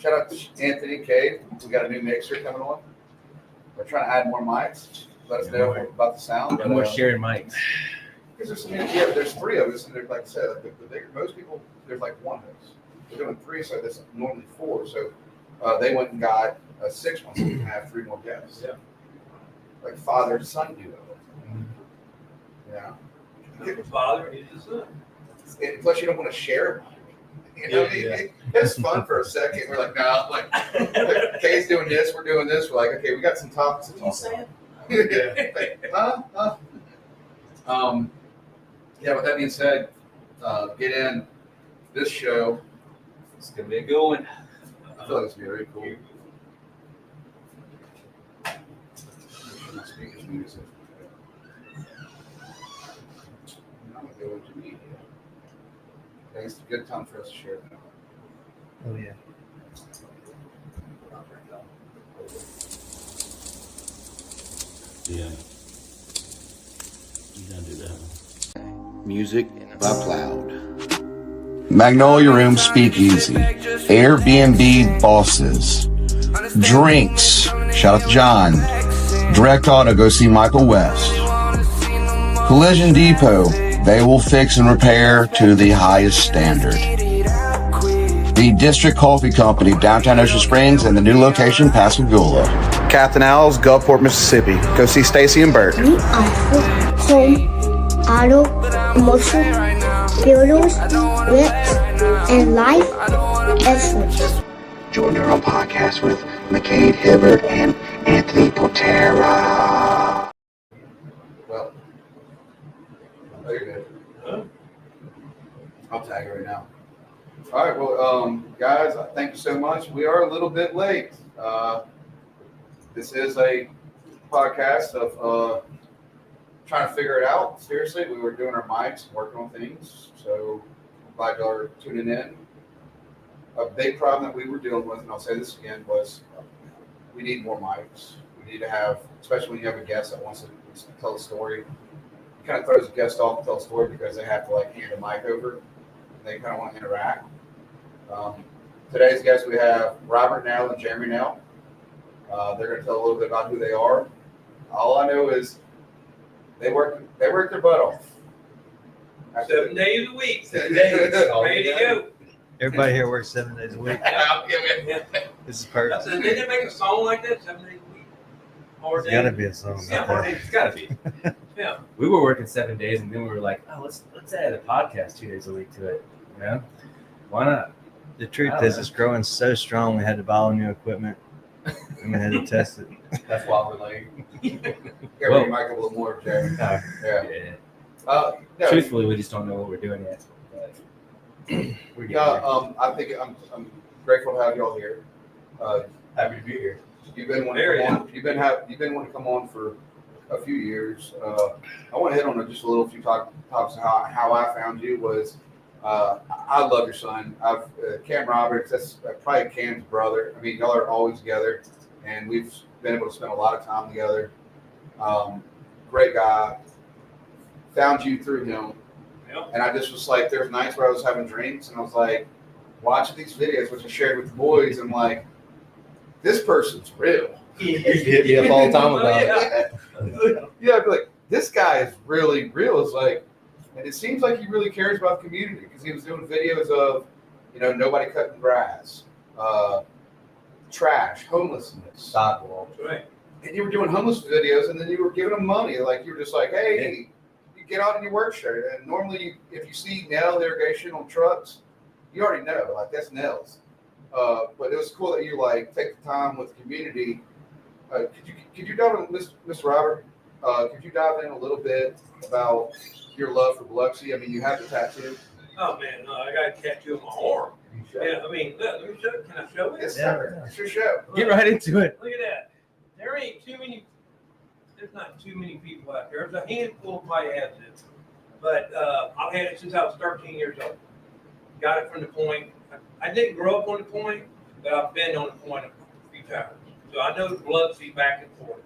Shout out to Anthony K. We got a new mixer coming on. We're trying to add more mics. Let us know about the sound. And we're sharing mics. Because there's three of us, and there's, like I said, the bigger, most people, there's like one host. We're doing three, so there's normally four. So they went and got a sixth one, so we can have three more guests. Yeah. Like father and son duo. Yeah. The father is the son. And plus, you don't want to share. You know, it's fun for a second. We're like, no, like Kay's doing this, we're doing this. We're like, okay, we got some topics to talk about. Yeah, with that being said, get in this show. It's gonna be a good one. I feel like it's gonna be very cool. My speakers music. I'm gonna go into media. Okay, it's a good time for us to share that. Oh yeah. Yeah. You gotta do that one. Music up loud. Magnolia Room Speakeasy. Airbnb bosses. Drinx. Shout out to John. DirectAuto. Go see Michael West. Collision Depot. They will fix and repair to the highest standard. The District Coffee Company, downtown Ocean Springs, and the new location, Pascagoula. Captain Al's, Gulfport, Mississippi. Go see Stacy and Bert. We offer home, auto, commercial, builders, whips, and life insurance. Join our podcast with McCade Hibbert and Anthony Potera. Well, oh, you're good. I'll tag it right now. All right, well, guys, thank you so much. We are a little bit late. This is a podcast of trying to figure it out. Seriously, we were doing our mics, working on things. So I'm glad y'all are tuning in. A big problem that we were dealing with, and I'll say this again, was we need more mics. We need to have, especially when you have a guest that wants to tell a story. It kind of throws the guest off to tell a story because they have to like hand a mic over. They kind of want to interact. Today's guests, we have Robert Nell and Jeremy Nell. They're going to tell a little bit about who they are. All I know is they work their butt off. 7 days a week. 7 days. Ready to go. Everybody here works 7 days a week. This is perfect. Did they make a song like that? 7 days a week. There's got to be a song. Yeah, It's gotta be. Yeah. We were working 7 days, and then we were like, "Oh, let's add a podcast 2 days a week to it." You know, why not? The truth is, it's growing so strong. We had to buy all new equipment, and we had to test it. That's why we're late. Get ready, Mike, a little more, Jeremy. Yeah. No, Truthfully, we just don't know what we're doing yet. But we're getting there. I think I'm grateful to have y'all here. Happy to be here. You've been wanting to come on. You've been wanting to come on for a few years. I want to hit on just a little few topics. How I found you was I love your son. Cam Roberts. That's probably Cam's brother. I mean, y'all are always together, and we've been able to spend a lot of time together. Great guy. Found you through him, and I just was like, there's nights where I was having drinks, and I was like, watching these videos, which I shared with the boys. I'm like, this person's real. Yeah, all the time about it. Yeah, I'd be like, this guy is really real. It's like, and it seems like he really cares about the community because he was doing videos of, nobody cutting grass, trash, homelessness, Sidewalks. Right. and you were doing homeless videos, and then you were giving them money. Like you were just like, hey, you get out in your work shirt, and normally if you see Nell irrigation on trucks, you already know, like that's Nell's. But it was cool that you like take the time with the community. Could you dive in, Mr. Robert? Could you dive in a little bit about your love for Biloxi? I mean, you have the tattoo. Oh man, no, I got a tattoo on my arm. Yeah, I mean, look, let me show. Can I show it? Yes, sir. It's your show. Get right into it. Look at that. There ain't too many. There's not too many people out there. There's a handful of probably has it, but I've had it since I was 13 years old. Got it from the point. I didn't grow up on the point, but I've been on the point a few times. So I know Biloxi back and forth.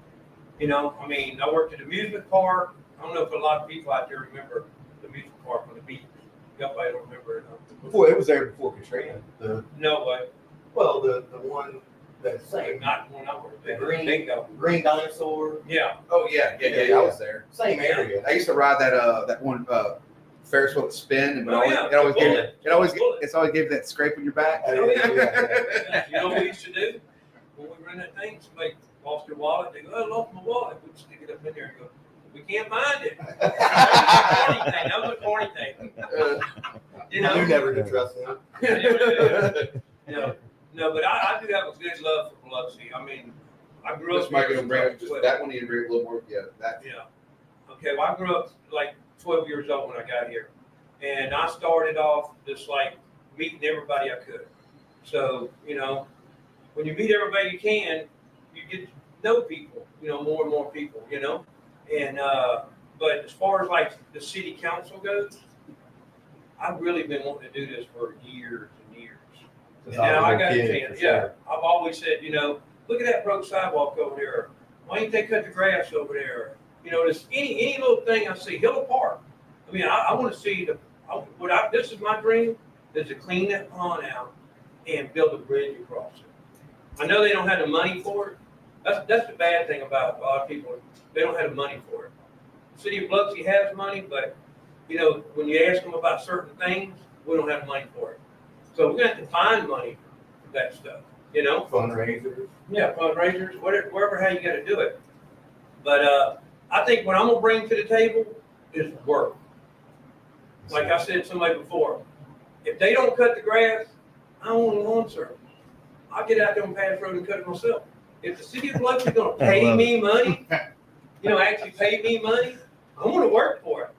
I mean, I worked at the amusement park. I don't know if a lot of people out there remember the amusement park on the beach. Nobody don't remember it. Before it was there before Katrina. No way. Well, the one that's same, Not one I worked The at. green- Think of. green dinosaur, Yeah. Oh, yeah. I was there. same area. I used to ride that one Ferris wheel that spin, but Oh, yeah. it always gave Bullet. it's always gave that scrape on your back. Oh, yeah. Yeah. You know what we used to do? When we run that thing, somebody lost their wallet, they go, oh, I lost my wallet. We'd stick it up in there and go, we can't find it. That was a corny thing. You know? You never could trust him. No, but I do have a good love for Biloxi. I mean, I grew up. Just Mike, here gonna bring up since just I was that one. You bring a little more. Yeah, that. 12. Yeah. Okay, well, I grew up like 12 years old when I got here. And I started off just like meeting everybody I could. So, you know, when you meet everybody you can, you get to know people, you know, more and more people, you know. And, but as far as like the city council goes, I've really been wanting to do this for years and years. Now I got a chance, yeah. I've always said, you know, look at that broke sidewalk over there. Why ain't they cut the grass over there? You know, there's any little thing I see, Hill Park. I mean, I want to see this is my dream, is to clean that pond out and build a bridge across it. I know they don't have the money for it. That's the bad thing about a lot of people. They don't have the money for it. The city of Biloxi has money, but you know, when you ask them about certain things, we don't have money for it. So we're gonna have to find money for that stuff, you know? Fundraisers. Yeah, fundraisers, wherever, how you gotta do it. But I think what I'm gonna bring to the table is work. Like I said to somebody before, if they don't cut the grass, I don't want a lawn service. I'll get out there on Pass Road and cut it myself. If the city of Biloxi is gonna pay me money, you know, actually pay me money, I wanna work for it.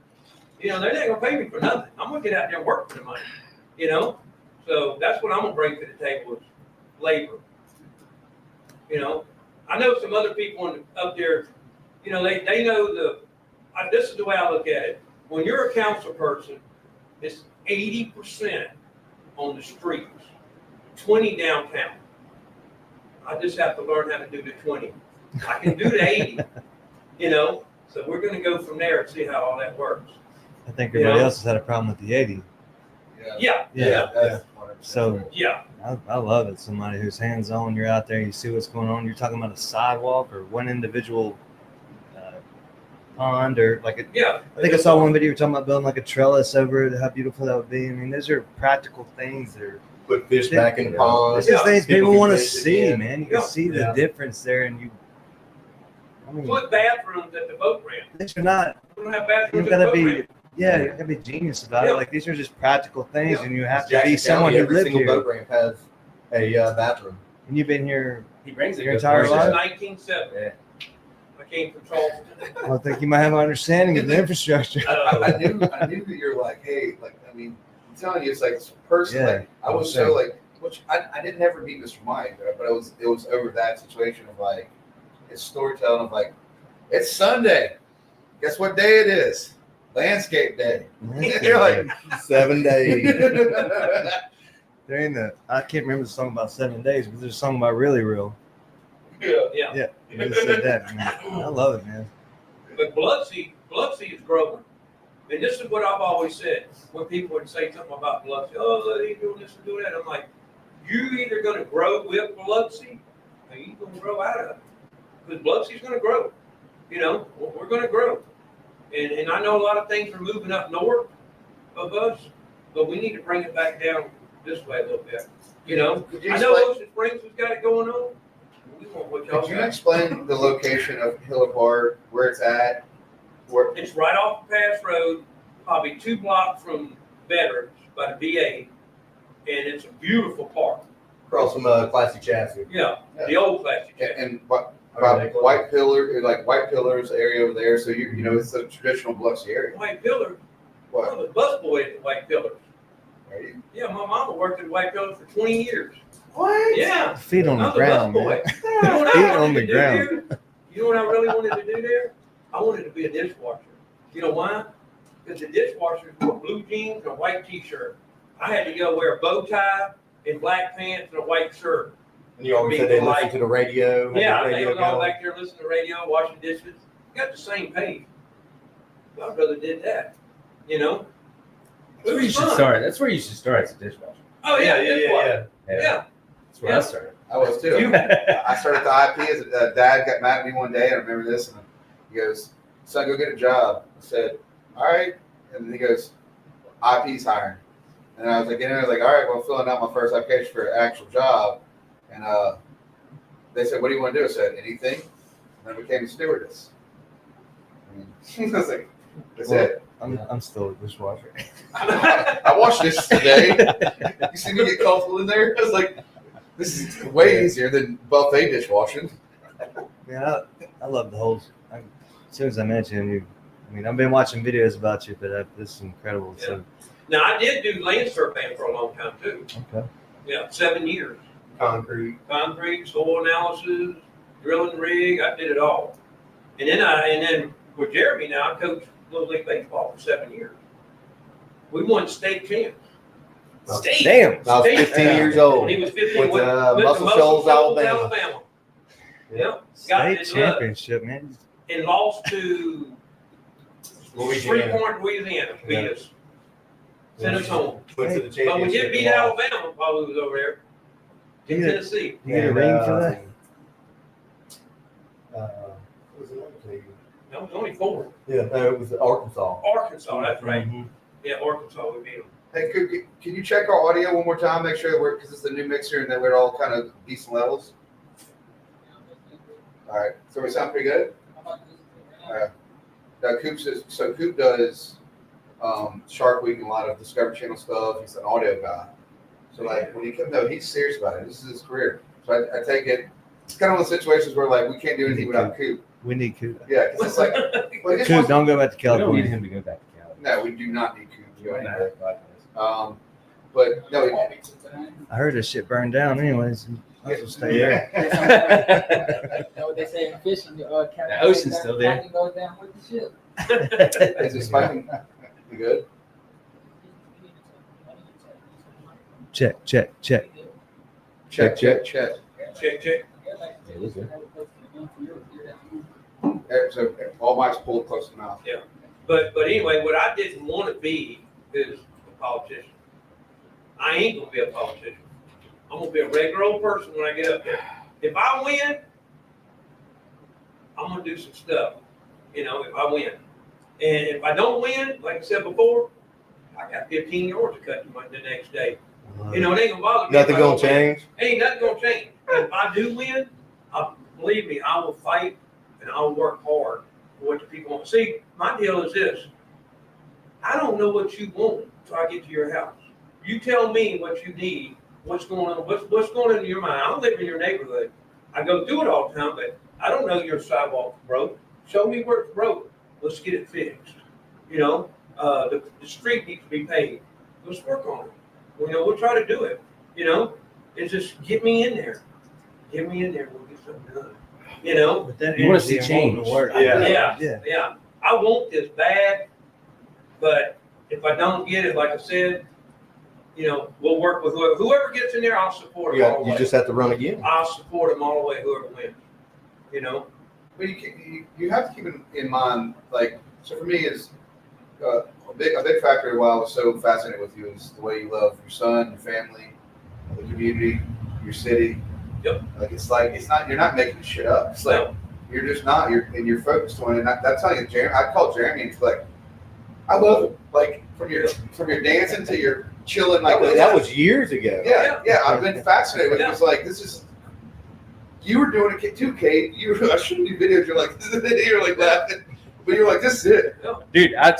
You know, they're not gonna pay me for nothing. I'm gonna get out there and work for the money, you know? So that's what I'm gonna bring to the table is labor. You know, I know some other people up there, you know, they know this is the way I look at it. When you're a council person, it's 80% on the streets, 20 downtown. I just have to learn how to do the 20. I can do the 80, you know? So we're gonna go from there and see how all that works. I think everybody else has had a problem with the 80. Yeah. That's So Yeah. I love it. Somebody who's hands-on, you're out there, you see what's going on. You're talking about a sidewalk or one individual pond or like a, Yeah. I think I saw one video you're talking about building like a trellis over it, how beautiful that would be. I mean, those are practical things that are Put fish back in the pond. This is things people can want to fish see, again. man. You can see the difference there, and you. I mean, Put bathrooms at the boat ramp. these are not. We don't have bathrooms You've at the got to boat be. ramp. Yeah, you got to be genius about Yeah. it. Like these are just practical things, Yeah. and you have to Jackson be someone County, who every lived single here. boat ramp has a bathroom. And you've been here. He brings it Your good entire portion. Since life? 1970. Yeah. I came from Charleston. I think you might have an understanding of the infrastructure. I knew that you're like, hey, like, I mean, I'm telling you, it's like personally, Yeah, I was so like, which I didn't ever meet Mr. Mike, but it was over that situation of like, it's storytelling of like, it's Sunday. Guess what day it is? Landscape day. You're like 7 days. There ain't I can't remember the song about 7 days, but there's a song about really real. Yeah. Yeah, you just said that. Man. I love it, man. But Biloxi is growing. And this is what I've always said when people would say something about Biloxi. Oh, they doing this and doing that. I'm like, you either going to grow with Biloxi or you going to grow out of it. Because Biloxi's going to grow. You know, we're going to grow. And I know a lot of things are moving up north of us, but we need to bring it back down this way a little bit. You know, Could you I know explain- Ocean Springs has got it going on. We want what y'all Could you got. explain the location of Hill Park, where it's at? Where, It's right off the Pass Road, probably 2 blocks from Veterans by the VA, and it's a beautiful park. Across from Classy Chassis. Yeah, the old classic. and White Pillar, like White Pillars area over there. So you know, it's a traditional Biloxi area. White Pillar, I What? was a busboy at the White Pillars. Right? Yeah, my mama worked at the White Pillars for 20 years. What? Yeah. Feet on I the was a ground, man. busboy. You know what Feet I on wanted the to do ground. there? You know what I really wanted to do there? I wanted to be a dishwasher. You know why? Because the dishwashers wore blue jeans and a white t-shirt. I had to go wear a bow tie and black pants and a white shirt. And you always said they listen to the radio. had Yeah, the they radio was all going. back there listening to radio, washing dishes. Got the same pay. My brother did that, you know? That's where you should start. That's where you should start as a dishwasher. Oh, yeah, yeah. yeah. Yeah. That's where I started. I was too. I started the IP as a dad got mad at me one day, and I remember this, and he goes, son, go get a job. I said, all right. And then he goes, IP's hiring. And I was like, all right, well, I'm filling out my first application for an actual job. And they said, what do you want to do? I said, anything. And I became a stewardess. I was like, that's it. I'm still a dishwasher. I watched this today. You see me get comfortable in there? I was like, this is way easier than buffet dishwashing. Yeah, I love the whole. As soon as I mentioned you, I've been watching videos about you, but this is incredible. Yeah. So, Now, I did do land surveying for a long time, too. okay. Yeah, 7 years. Concrete. Concrete, soil analysis, drilling rig, I did it all. And then with Jeremy now, I coached Little League Baseball for 7 years. We won state champs. State. Damn. I was 15 years old. When he was 15, Went to went Muscle Shoals, Alabama. Yep. Got State it championship, man. and lost to Louisiana. Freeport, Louisiana. Beat us. Sent us home. Went to the But championship. we did beat and Alabama while we was over there in Yeah. Tennessee. You get a ring for that? what was another team? That was only 4. Yeah, no, it was Arkansas. Arkansas, that's right. Yeah, Arkansas, we beat them. Hey, can you check our audio one more time? Make sure that we're, because it's the new mixer and that we're all kind of decent levels. All right, so we sound pretty good. Now Coop does Shark Week and a lot of Discovery Channel stuff. He's an audio guy. So like when he comes, no, he's serious about it. This is his career. So I take it. It's kind of one of the situations where like we can't do anything without Coop. We need Coop. Yeah, because it's like, well, he just Coop, wants- don't go back to We don't need California. him to go back to Cali. no, we do not need Coop to go Doing anywhere. that podcast. But no, I heard this shit burned down anyways. Might as well stay there. Know what they say in fishing? The ocean's still there. Captain goes down with the ship. is it spiking? You good? Check. Check. Check. Yeah, it was good. So all mics pulled close to the mouth. But anyway, what I didn't want to be is a politician. I ain't gonna be a politician. I'm gonna be a regular old person when I get up there. If I win, I'm gonna do some stuff. If I win. And if I don't win, like I said before, I got 15 yards to cut the next day. It ain't gonna bother me. Nothing if I gonna don't win. change. Ain't nothing gonna change. And if I do win, believe me, I will fight and I'll work hard for what the people want. See, my deal is this. I don't know what you want until I get to your house. You tell me what you need, what's going on, what's going on in your mind. I don't live in your neighborhood. I go through it all the time, but I don't know your sidewalk broke. Show me where it's broke. Let's get it fixed. The street needs to be paved. Let's work on it. We'll try to do it. It's just get me in there. Get me in there. We'll get something done. But that You wanna see energy and wanting to change. work. Yeah. Yeah. I want this bad, but if I don't get it, like I said, we'll work with whoever gets in there. I'll support them all the You way. just have to run again. I'll support them all the way. Whoever wins. But you have to keep in mind, like, so for me is a big factor why I was so fascinated with you is the way you love your son, your family, the community, your city. Yep. Like it's not, you're not making shit up. It's like you're just not. You're focused on it. And that's how Jeremy. I call Jeremy and it's like I love him. Like from your dancing to your chilling. Like That was years ago. yeah. I've been fascinated with it. It's like this is. You were doing it too, Kate. I shouldn't do videos. You're like laughing, but you're like, this is it. Dude, I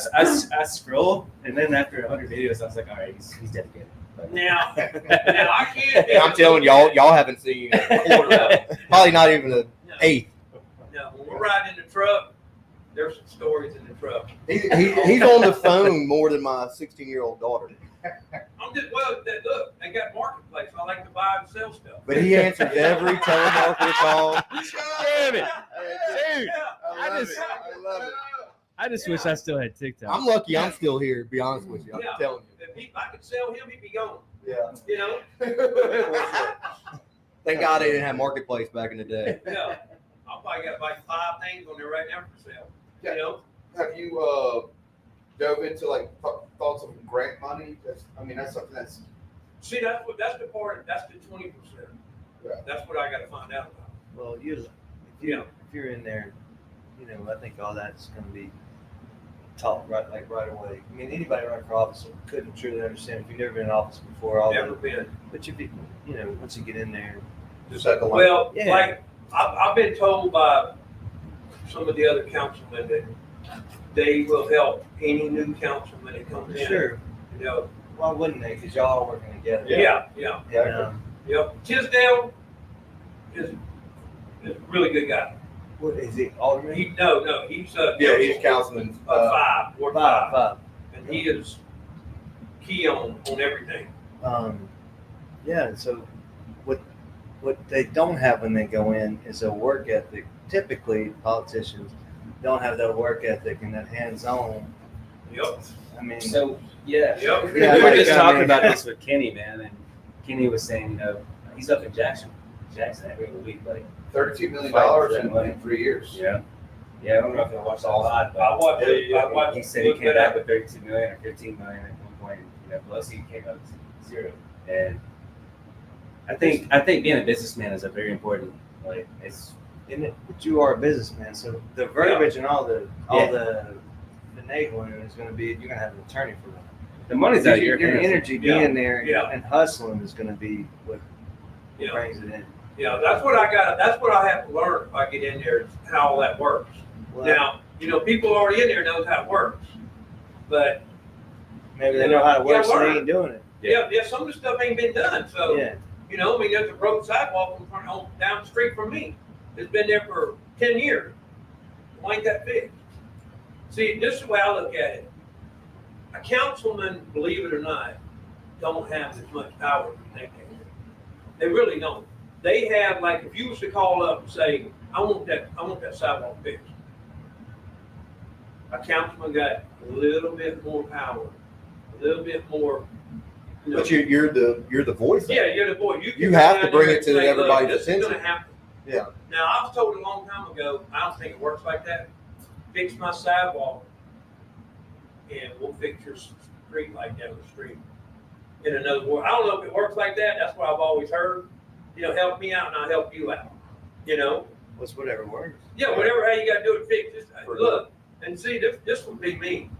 scroll, and then after 100 videos, I was like, all right, he's dedicated. But Now I can't. Yeah, I'm telling y'all haven't seen a quarter of it. Probably not even an eighth. No, when we're riding in the truck, there's some stories in the truck. He's on the phone more than my 16-year-old daughter. Look, they got marketplace. I like to buy and sell stuff. But he answers every telemarketer call. Damn it. Dude, I love it. I just wish I still had TikTok. I'm lucky I'm still here, to be honest with you. I'm telling you. If I could sell him, he'd be gone. Yeah. Thank God they didn't have marketplace back in the day. Yeah. I probably got like 5 things on there right now for sale. Yeah. Have you dove into like thoughts of grant money? That's something that's. See, that's the part. That's the 20%. That's what I gotta find out about. Well, Yeah. if you're in there, I think all that's going to be taught right away. I mean, anybody running for office couldn't truly understand if you've never been in office before. Never been. But once you get in there, Just like the one. Well, Yeah. like, I've been told by some of the other councilmen that they will help any new councilman that comes in. sure. You know, Why wouldn't they? Because y'all are working together. yeah. Yeah. Tisdale is a really good guy. What is he? Alderman? He's Yeah, he's councilman. Ward Five. five, and he is key on everything. Yeah. So what they don't have when they go in is a work ethic. Typically, politicians don't have that work ethic and that hands-on. Yep. I mean, So yeah, Yep. we Yeah, were like, just I talking mean- about this with Kenny, man, and Kenny was saying, he's up in Jackson every week, like, $32 million in 3 years. yeah, I don't know if I watched all that, I but watched. he said he came back with 32 million or 15 million at one point. Biloxi came out with 0, and I think being a businessman is a very important. Like, it's but you are a businessman, so the verbiage and all the finagling is going to be, you're going to have an attorney for that. the money's out of your Your hands. energy Yeah. being there Yeah. and hustling is going to be what Yeah. brings it in. Yeah, that's what I have to learn if I get in there, is how all that works. Well, Now, people already in there knows how it works. But, maybe they know how to work, Yeah, so they learn. ain't doing it. yeah, some of the stuff ain't been done, so. Yeah. There's a road sidewalk in front of, down the street from me. It's been there for 10 years. Why ain't that fixed? See, this is the way I look at it. A councilman, believe it or not, don't have as much power as they can. They really don't. They have, like, if you was to call up and say, I want that sidewalk fixed. A councilman got a little bit more power, a little bit more. But you're the voice. Yeah, you're the boy. You You have to down bring there it to and say, "Look, everybody's this is attention." gonna happen." Yeah. Now, I was told a long time ago, I don't think it works like that. Fix my sidewalk, and we'll fix your street light down the street. In another word, I don't know if it works like that. That's what I've always heard. Help me out, and I'll help you out. What's whatever works. Yeah, whatever. How you got to do it, fix this. Look, and see, this would be me.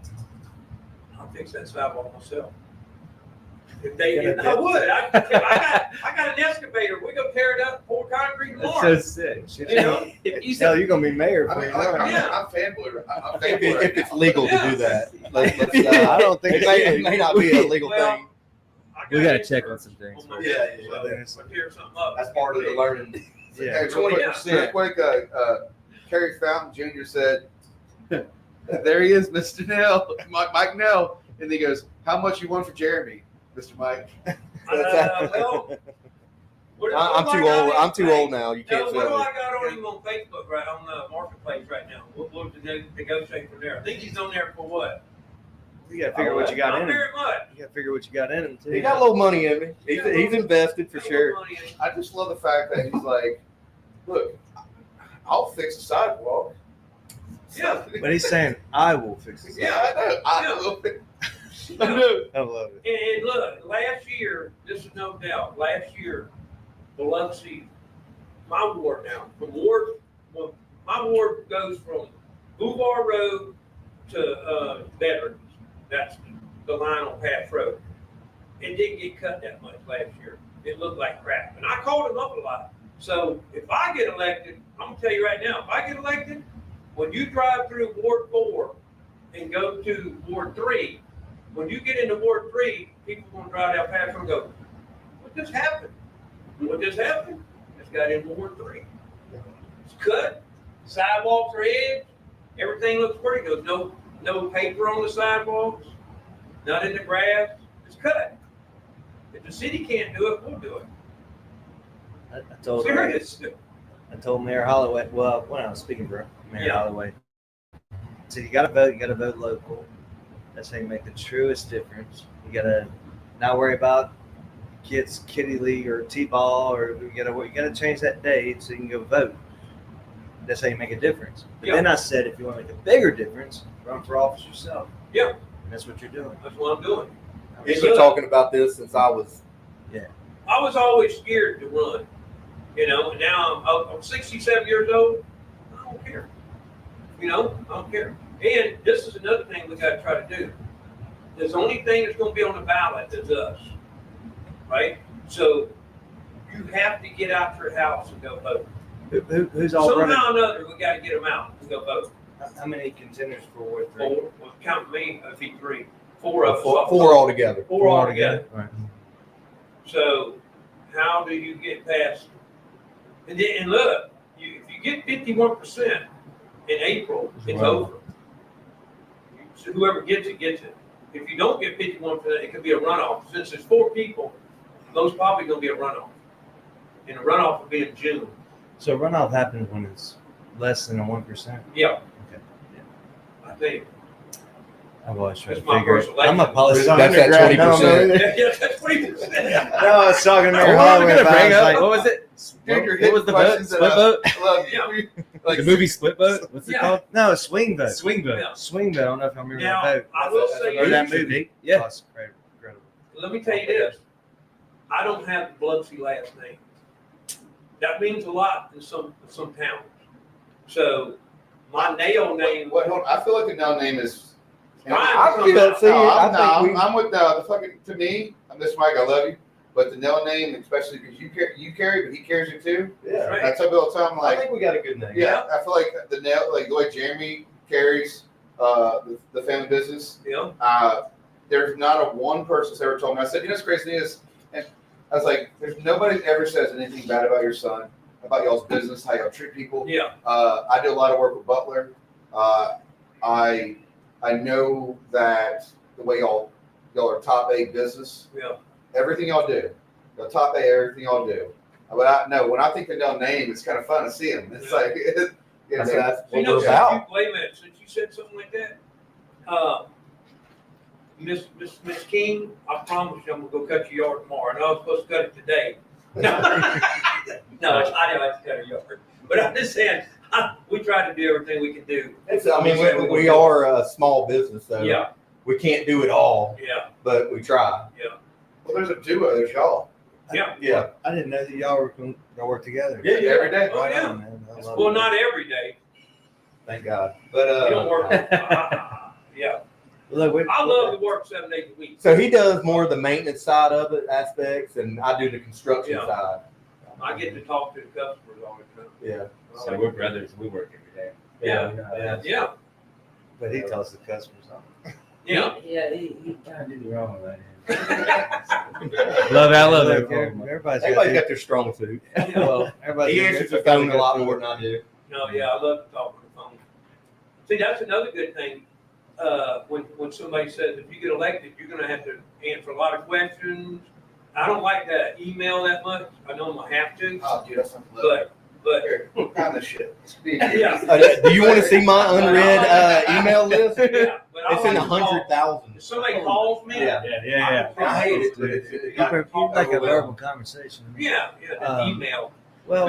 I'll fix that sidewalk myself. If I would. I got an excavator. We go tear it up, pour concrete tomorrow. sick. If you Hell, you're gonna be mayor for I'm fanboy. I'm fanboy. If it's legal to do that. I don't think it may not be a legal Well, thing. We gotta check on some things. Yeah. So, tear something up. That's part of the learning. Yeah. Hey, real quick, 20%. real quick, Kerry Fountain Jr. said, there he is, Mr. Nell, Mike Nell. And he goes, how much you want for Jeremy, Mr. Mike? Well, I'm too old. I'm too old now. You can't What do tell me. I got on him on Facebook, right on the marketplace right now? We'll negotiate from there. I think he's on there for what? You gotta figure what you got Not in him. very much. You gotta figure what you got in him too. He got a little money in me. He's invested for Got a sure. little money in it. I just love the fact that he's like, look, I'll fix the sidewalk. Yeah. But he's saying, I will fix this. Yeah, I know. I will fix I know. I love it. And look, last year, this is no doubt, last year, Biloxi, my ward now, my ward goes from Boulevard Road to Veterans. That's the line on Pass Road. It didn't get cut that much last year. It looked like crap. And I called him up a lot. So if I get elected, I'm going to tell you right now, if I get elected, when you drive through Ward 4 and go to Ward 3, when you get into Ward 3, people are going to drive down Pass Road and go, what just happened? What just happened? Just got into Ward 3. It's cut. Sidewalks are edged. Everything looks pretty good. No paper on the sidewalks. Not in the grass. It's cut. If the city can't do it, we'll do it. I told Serious. I told Mayor Holloway, well, when I was speaking for Mayor Yeah. Holloway, I said, you got to vote local. That's how you make the truest difference. You got to not worry about kids, kitty league or t-ball, or you got to change that date so you can go vote. That's how you make a difference. But Yeah. then I said, if you want to make a bigger difference, run for office yourself. Yeah. And that's what you're doing. That's what I'm doing. He's been talking about this since I was. I was always scared to run. You know, and now I'm 67 years old. I don't care. You know, I don't care. And this is another thing we got to try to do. The only thing that's going to be on the ballot is us, right? So you have to get out your house and go vote. Who's all running? Somehow or another, we got to get them out and go vote. How many contenders for Ward 3? 4, well, count me, it'd be 3. 4 of us. Four altogether. 4 altogether. All right. So how do you get past? And look, if you get 51% in April, it's over. So whoever gets it, gets it. If you don't get 51%, it could be a runoff. Since there's 4 people, those probably going to be a runoff. And the runoff will be in June. So runoff happens when it's less than a 1%. Yeah. Okay. I think. I've always tried to That's my figure it. personal I'm a opinion. policy. That's that 20%. Yeah, that's 20%. No, I was talking to Mayor What Holloway about it. I was like, what was it? Dude, you're What hitting was the vote? questions Split that vote? I love you. Like, The movie Split Vote? What's it Yeah. called? no, swing vote. Swing Vote. Yeah. Swing vote. I don't know if I remember Now, that vote. I will say Or that this. movie. Yeah. Oh, it's incredible. Let me tell you this. I don't have the Biloxi last name. That means a lot in some towns. So my nail name. What? Hold on. I feel like the now name is. Fine. I'm with the fucking. To me, I'm this Mike. I love you, but the Nell name, especially because you carry, but he carries it too. Yeah. Right. I tell people all the time, I like, think we got a good name. yeah, I feel like the Nell, like the way Jeremy carries the family business. Yeah. There's not a one person that's ever told me. I said, you know, what's crazy is, and I was like, there's nobody ever says anything bad about your son, about y'all's business, how y'all treat people. Yeah. I do a lot of work with Butler. I know that the way y'all are top A business. Yeah. Everything y'all do, y'all top A everything y'all do. But when I think of y'all name, it's kind of fun to see him. It's like that's You what know, we're since about. wait a minute, since you said something like that, Miss King, I promise you I'm gonna go cut your yard tomorrow. I know I'm supposed to cut it today. No, I don't have to cut a yard. But I'm just saying, we try to do everything we can do. I mean, we are a small business, so Yeah, we can't do it all, yeah, but we try. yeah, Well, there's a duo. There's y'all. yeah. Yeah. I didn't know that y'all were going to work together. Every day. Oh, yeah. Man. I love Well, it. not every day. Thank God. But You don't work. Yeah, Look, I love to work 7 days a week. so he does more of the maintenance side of it aspects, and I do the construction Yeah. side. I get to talk to the customers all the time. Yeah. So we're brothers. We work every day. Yeah. Yeah, but he tells the customers on. yeah. He kind of did me wrong on that. Love it. Everybody's Everybody's got their strong suit. well, everybody's He got answers their- the phone a lot more than I do. No, yeah, I love to talk on the phone. See, that's another good thing. When somebody says if you get elected, you're gonna have to answer a lot of questions. I don't like that email that much. I know I'm gonna have to, Oh, dude, that's something. Look, but here, kind of shit. yeah, Do you want to see my unread email list? yeah. But I It's in like the to call. 100,000. If somebody calls me, Yeah. I I hate it, but it's It's like a verbal conversation. Yeah, the email. Well,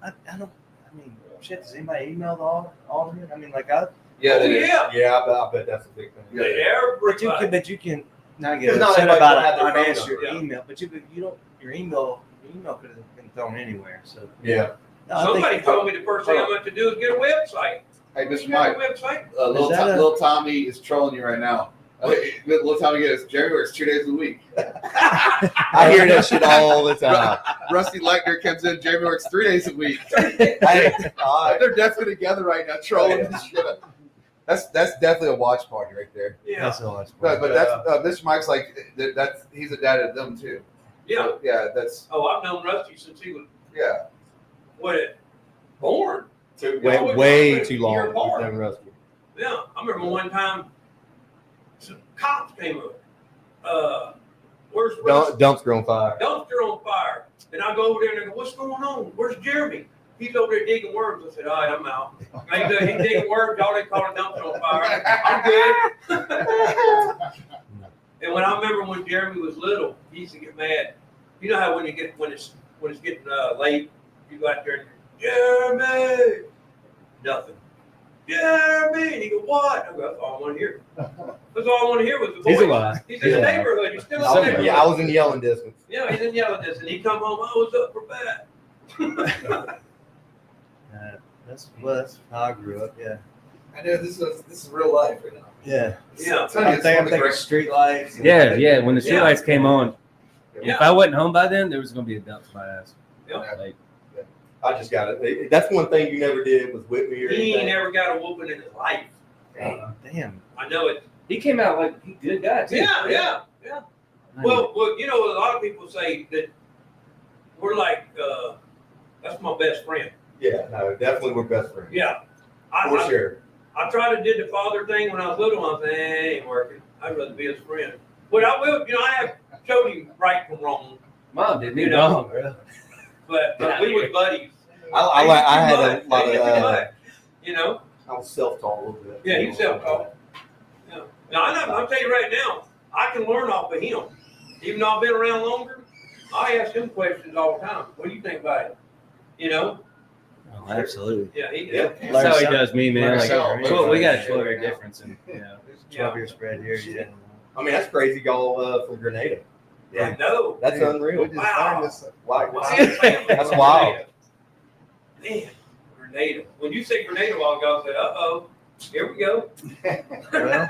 I don't. I mean, shit. Does anybody email the Alderman? I mean, like I. Yeah, Oh, that is. yeah. Yeah, I bet that's a big thing. Yeah. But you can not get Because not upset everybody's about gonna have their phone unanswered number. Yeah. email. But you don't. Your email could have been thrown anywhere. So Yeah. no, I Somebody think, told me the first thing I'm going to do is get a website. Hey, You Mr. got Mike, a website? little, Is that a- little Tommy is trolling you right now. Little Tommy gets Jerry works 2 days a week. I hear that shit all the time. Rusty Leitner comes in. Jeremy works 3 days a week. Hey, all right. They're definitely together right now, trolling this shit up. That's definitely a watch party right there. Yeah, that's all. But that's Mr. Mike's like that's he's a dad of them too. yeah. So, yeah, that's Oh, I've known Rusty since he was born. Way too long. Year We've apart. known Rusty. Yeah, I remember one time some cops came up. Where's Dumpster on fire. dumpster on fire? And I go over there and I go, what's going on? Where's Jeremy? He's over there digging worms. I said, all right, I'm out. He's digging worms. Y'all didn't call a dumpster on fire. I'm good. And when I remember when Jeremy was little, he used to get mad. You know how when it's getting late, you go out there and Jeremy, nothing. Jeremy, and he go, what? I go, that's all I want to hear. That's all I want to hear was the voice. He's alive. He's in the neighborhood. He's still in the neighborhood. Yeah, I was in yelling distance. Yeah, he's in yelling this, and he come home. I was up for bed. That's how I grew up. Yeah. I know this is real life right now. Yeah. Yeah. I'm telling you, I'm it's one of the thinking great- street lights. Yeah. When the street lights came on, Yeah. if I wasn't home by then, there was gonna be a belt to my ass. Yeah. Like, I just got it. That's one thing you never did was whip me or He ain't anything. never got a whooping in his life. Damn. I know it. he came out like a good guy too. Yeah. Well, you know, a lot of people say that we're like, that's my best friend. Yeah, no, definitely we're best friends. Yeah. For sure. I tried to do the father thing when I was little. I said, it ain't working. I'd rather be his friend. But I will, I have showed him right from wrong. Mom did me You know, wrong, bro. But we was buddies. I had a lot of, you know? I was self-taught a little bit. Yeah, he's self-taught. Yeah. Now, I'll tell you right now, I can learn off of him. Even though I've been around longer, I ask him questions all the time. What do you think about it? You know? Oh, absolutely. Yeah, Yeah. That's how he does me, man. Like, Learn well, we got a something. 12-year difference, and you know. 12-year spread here. Yeah. I mean, that's crazy, y'all from Grenada. I know. That's unreal. Wow. Wow. What's his family? That's wild. Man, Grenada. When you say Grenada a while ago, I said, uh-oh, here we go. Well,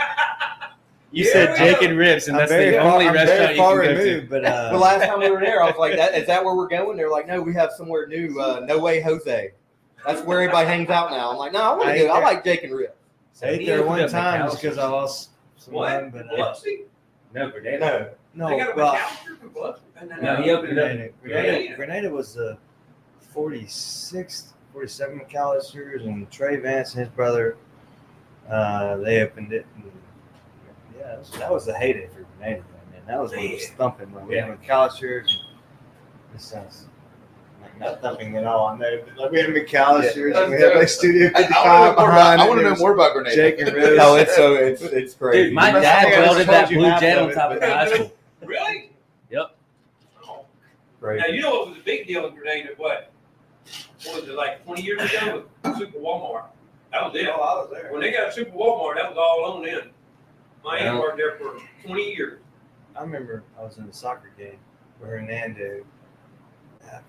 You Yeah, said we Jake are. and Ribs, and I'm that's very the far- only I'm restaurant very you far can go to. removed, but The last time we were there, I was like, "Is that where we're going?" They're like, "No, we have somewhere new. No way, Jose. That's where everybody hangs out now." I'm like, "No, I want to go. I like Jake and Rip." I ate He there opened one up time McAllister's. just because I lost some What? money, but Biloxi? No, Grenada. No, They got a well, McAllister for Biloxi? No, he opened it up. Grenada was the 46th, 47 McAllisters, and Trey Vance and his brother, they opened it. And, yeah, that was the heyday for Grenada, man. That was when it was thumping. Like, we had McAllisters. And this sounds like not thumping at all. I know, but like, we had McAllisters, and we had like Studio 55 behind. I want to know more about Grenada. Jake and Rose. no, it's crazy. Dude, my That's dad the thing, I welded told that you blue half jet of on it, top of but- the high school. Really? Yep. Oh. Crazy. Now, you know what was a big deal in Grenada, what was it, like 20 years ago with Super Walmart? That was it. I was there. When they got Super Walmart, that was all on in. My aunt Yeah. worked there for 20 years. I remember I was in a soccer game with Hernando. I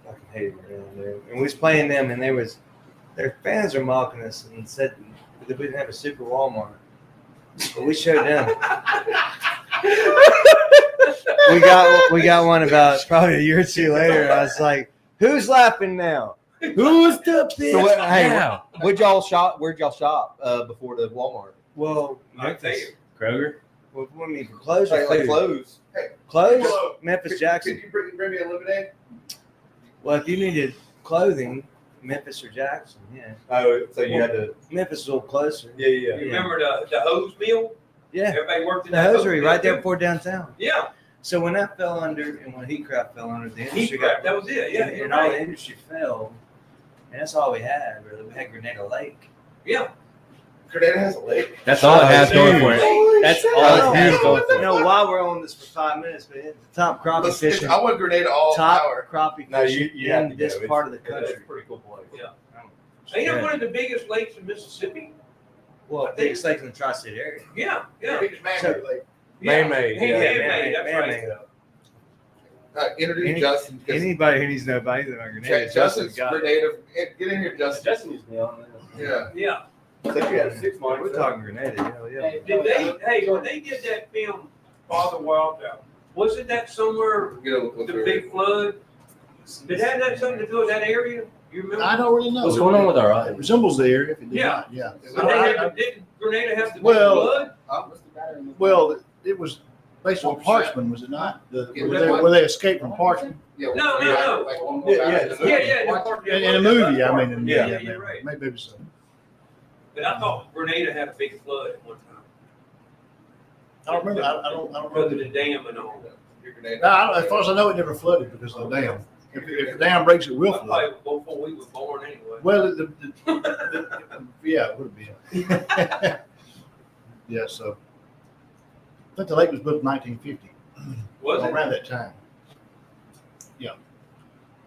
fucking hated Hernando. And we was playing them, and their fans are mocking us and said that we didn't have a Super Walmart. But we showed them. we got one about probably a year or two later. And I was like, "Who's laughing now? Who's the bitch So hey, now?" where'd y'all shop before the Walmart? Well, I tell you. Kroger. What do you mean, for clothes or Like food? clothes. Clothes? Hello. Memphis Could Jackson. you bring me a lemonade? Well, if you needed clothing, Memphis or Jackson, yeah. Oh, so you had to. Memphis is a little closer. Yeah. You remember the hose mill? Yeah. Everybody worked in The that hosiery mill right there too? before downtown. Yeah, So when that fell under, and when Heatcraft fell under, the heat industry crack, got, that was it. Yeah, you're and all the right. industry fell, and that's all we had, really. We had Grenada Lake. Yeah. Grenada has a lake. That's all it has going for it. That's all it has going for You it. know, while we're on this for 5 minutes, but it's the top crappie Listen, fishing, I want Grenada all top power. crappie No, fishing you have in to this go. part of the It's country. a pretty cool place. Ain't it one of the biggest lakes in Mississippi? Well, biggest lake in the tri-state area. Yeah, yeah. Biggest man So- lake. Man-made, Hey, yeah. man-made, that's right. Man-made. Introduce Justin. 'cause Anybody who needs to know about anything about Grenada, Justin's got it. Grenada. Get in here, Justin. Justin used to be on this. Yeah. Yeah. I think you had 6 months. We're talking Grenada, hell yeah. Did they, when they did that film, Father Wildflower, wasn't that somewhere, Get a look the through it. big flood? Did that have something to do with that area? You remember? I don't really know. What's going on with our It eyes? resembles the area. If it did Yeah. not, yeah. But didn't Grenada have the big Well, flood? Well, it was based on Parchman, was it not? Yeah, Where they escaped from Parchman? Yeah, No, no, no. like one Yeah, more yeah. back. Yeah, the part- In a movie, I mean. Yeah, yeah, you're right. Maybe so. But I thought Grenada had a big flood at one time, I don't remember. I don't because of remember. the dam and all. Your Grenada. No, as far as I know, it never flooded because of the dam. If the dam breaks, it will flood. Probably before we were born anyway. Well, yeah, it would be. Yeah, so. I think the lake was built in 1950, Was it? around that time. Yeah.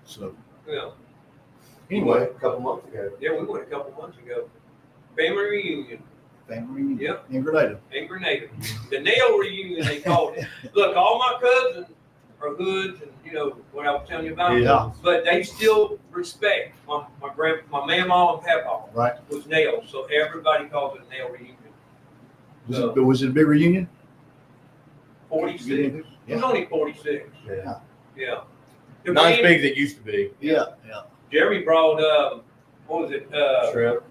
So, Yeah. anyway, A couple months ago. Yeah, we went a couple months ago. Family reunion family reunion Yep. in Grenada. in Grenada. The nail reunion, they called it. Look, all my cousins or hoods and, you know, what I was telling you about. Yeah. But they still respect my mamaw and papaw. Right. Was nails, so everybody calls it a nail reunion. Was it a big reunion? 46. It Yeah. was only 46. Yeah. Yeah. Not as big as it used to be. Yeah. Jeremy brought, what was it? Shrimp.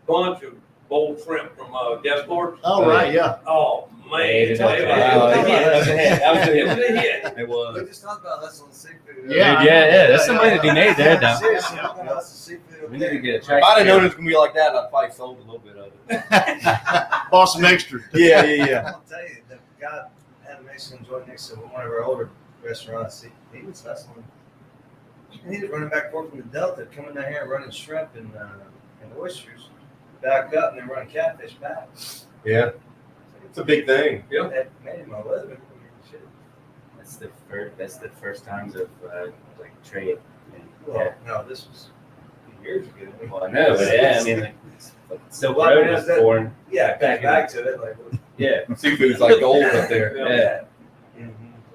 Bunch of boiled shrimp from Deathport. Oh, right, yeah. Oh, man. Ate it up. It Wow, was a that was hit. a hit. That was a It hit. was a hit. It was. We just talked about hustling seafood. Yeah. Yeah, there's some money to be made there, though. Seriously, I'm gonna hustle seafood. We need to get a If I'd have tractor. known it was gonna be like that, I'd probably sold a little bit of it. Bought some extra. Yeah, yeah, yeah. I'll tell you, the guy had a Mexican joint next to one of our older restaurants. He was hustling. And he was running back and forth from the Delta, coming down here and running shrimp and oysters. Back up and then running catfish back. Yeah. It's a big thing. Yeah. That made him a living. Shit. That's the first times of like trade. Well, no, this was a few years ago. Well, I know, but yeah, I mean, like, Silk Well, I mean, Road was that- born. Yeah, back to it. Like, Yeah, Seafood's like gold up there. yeah.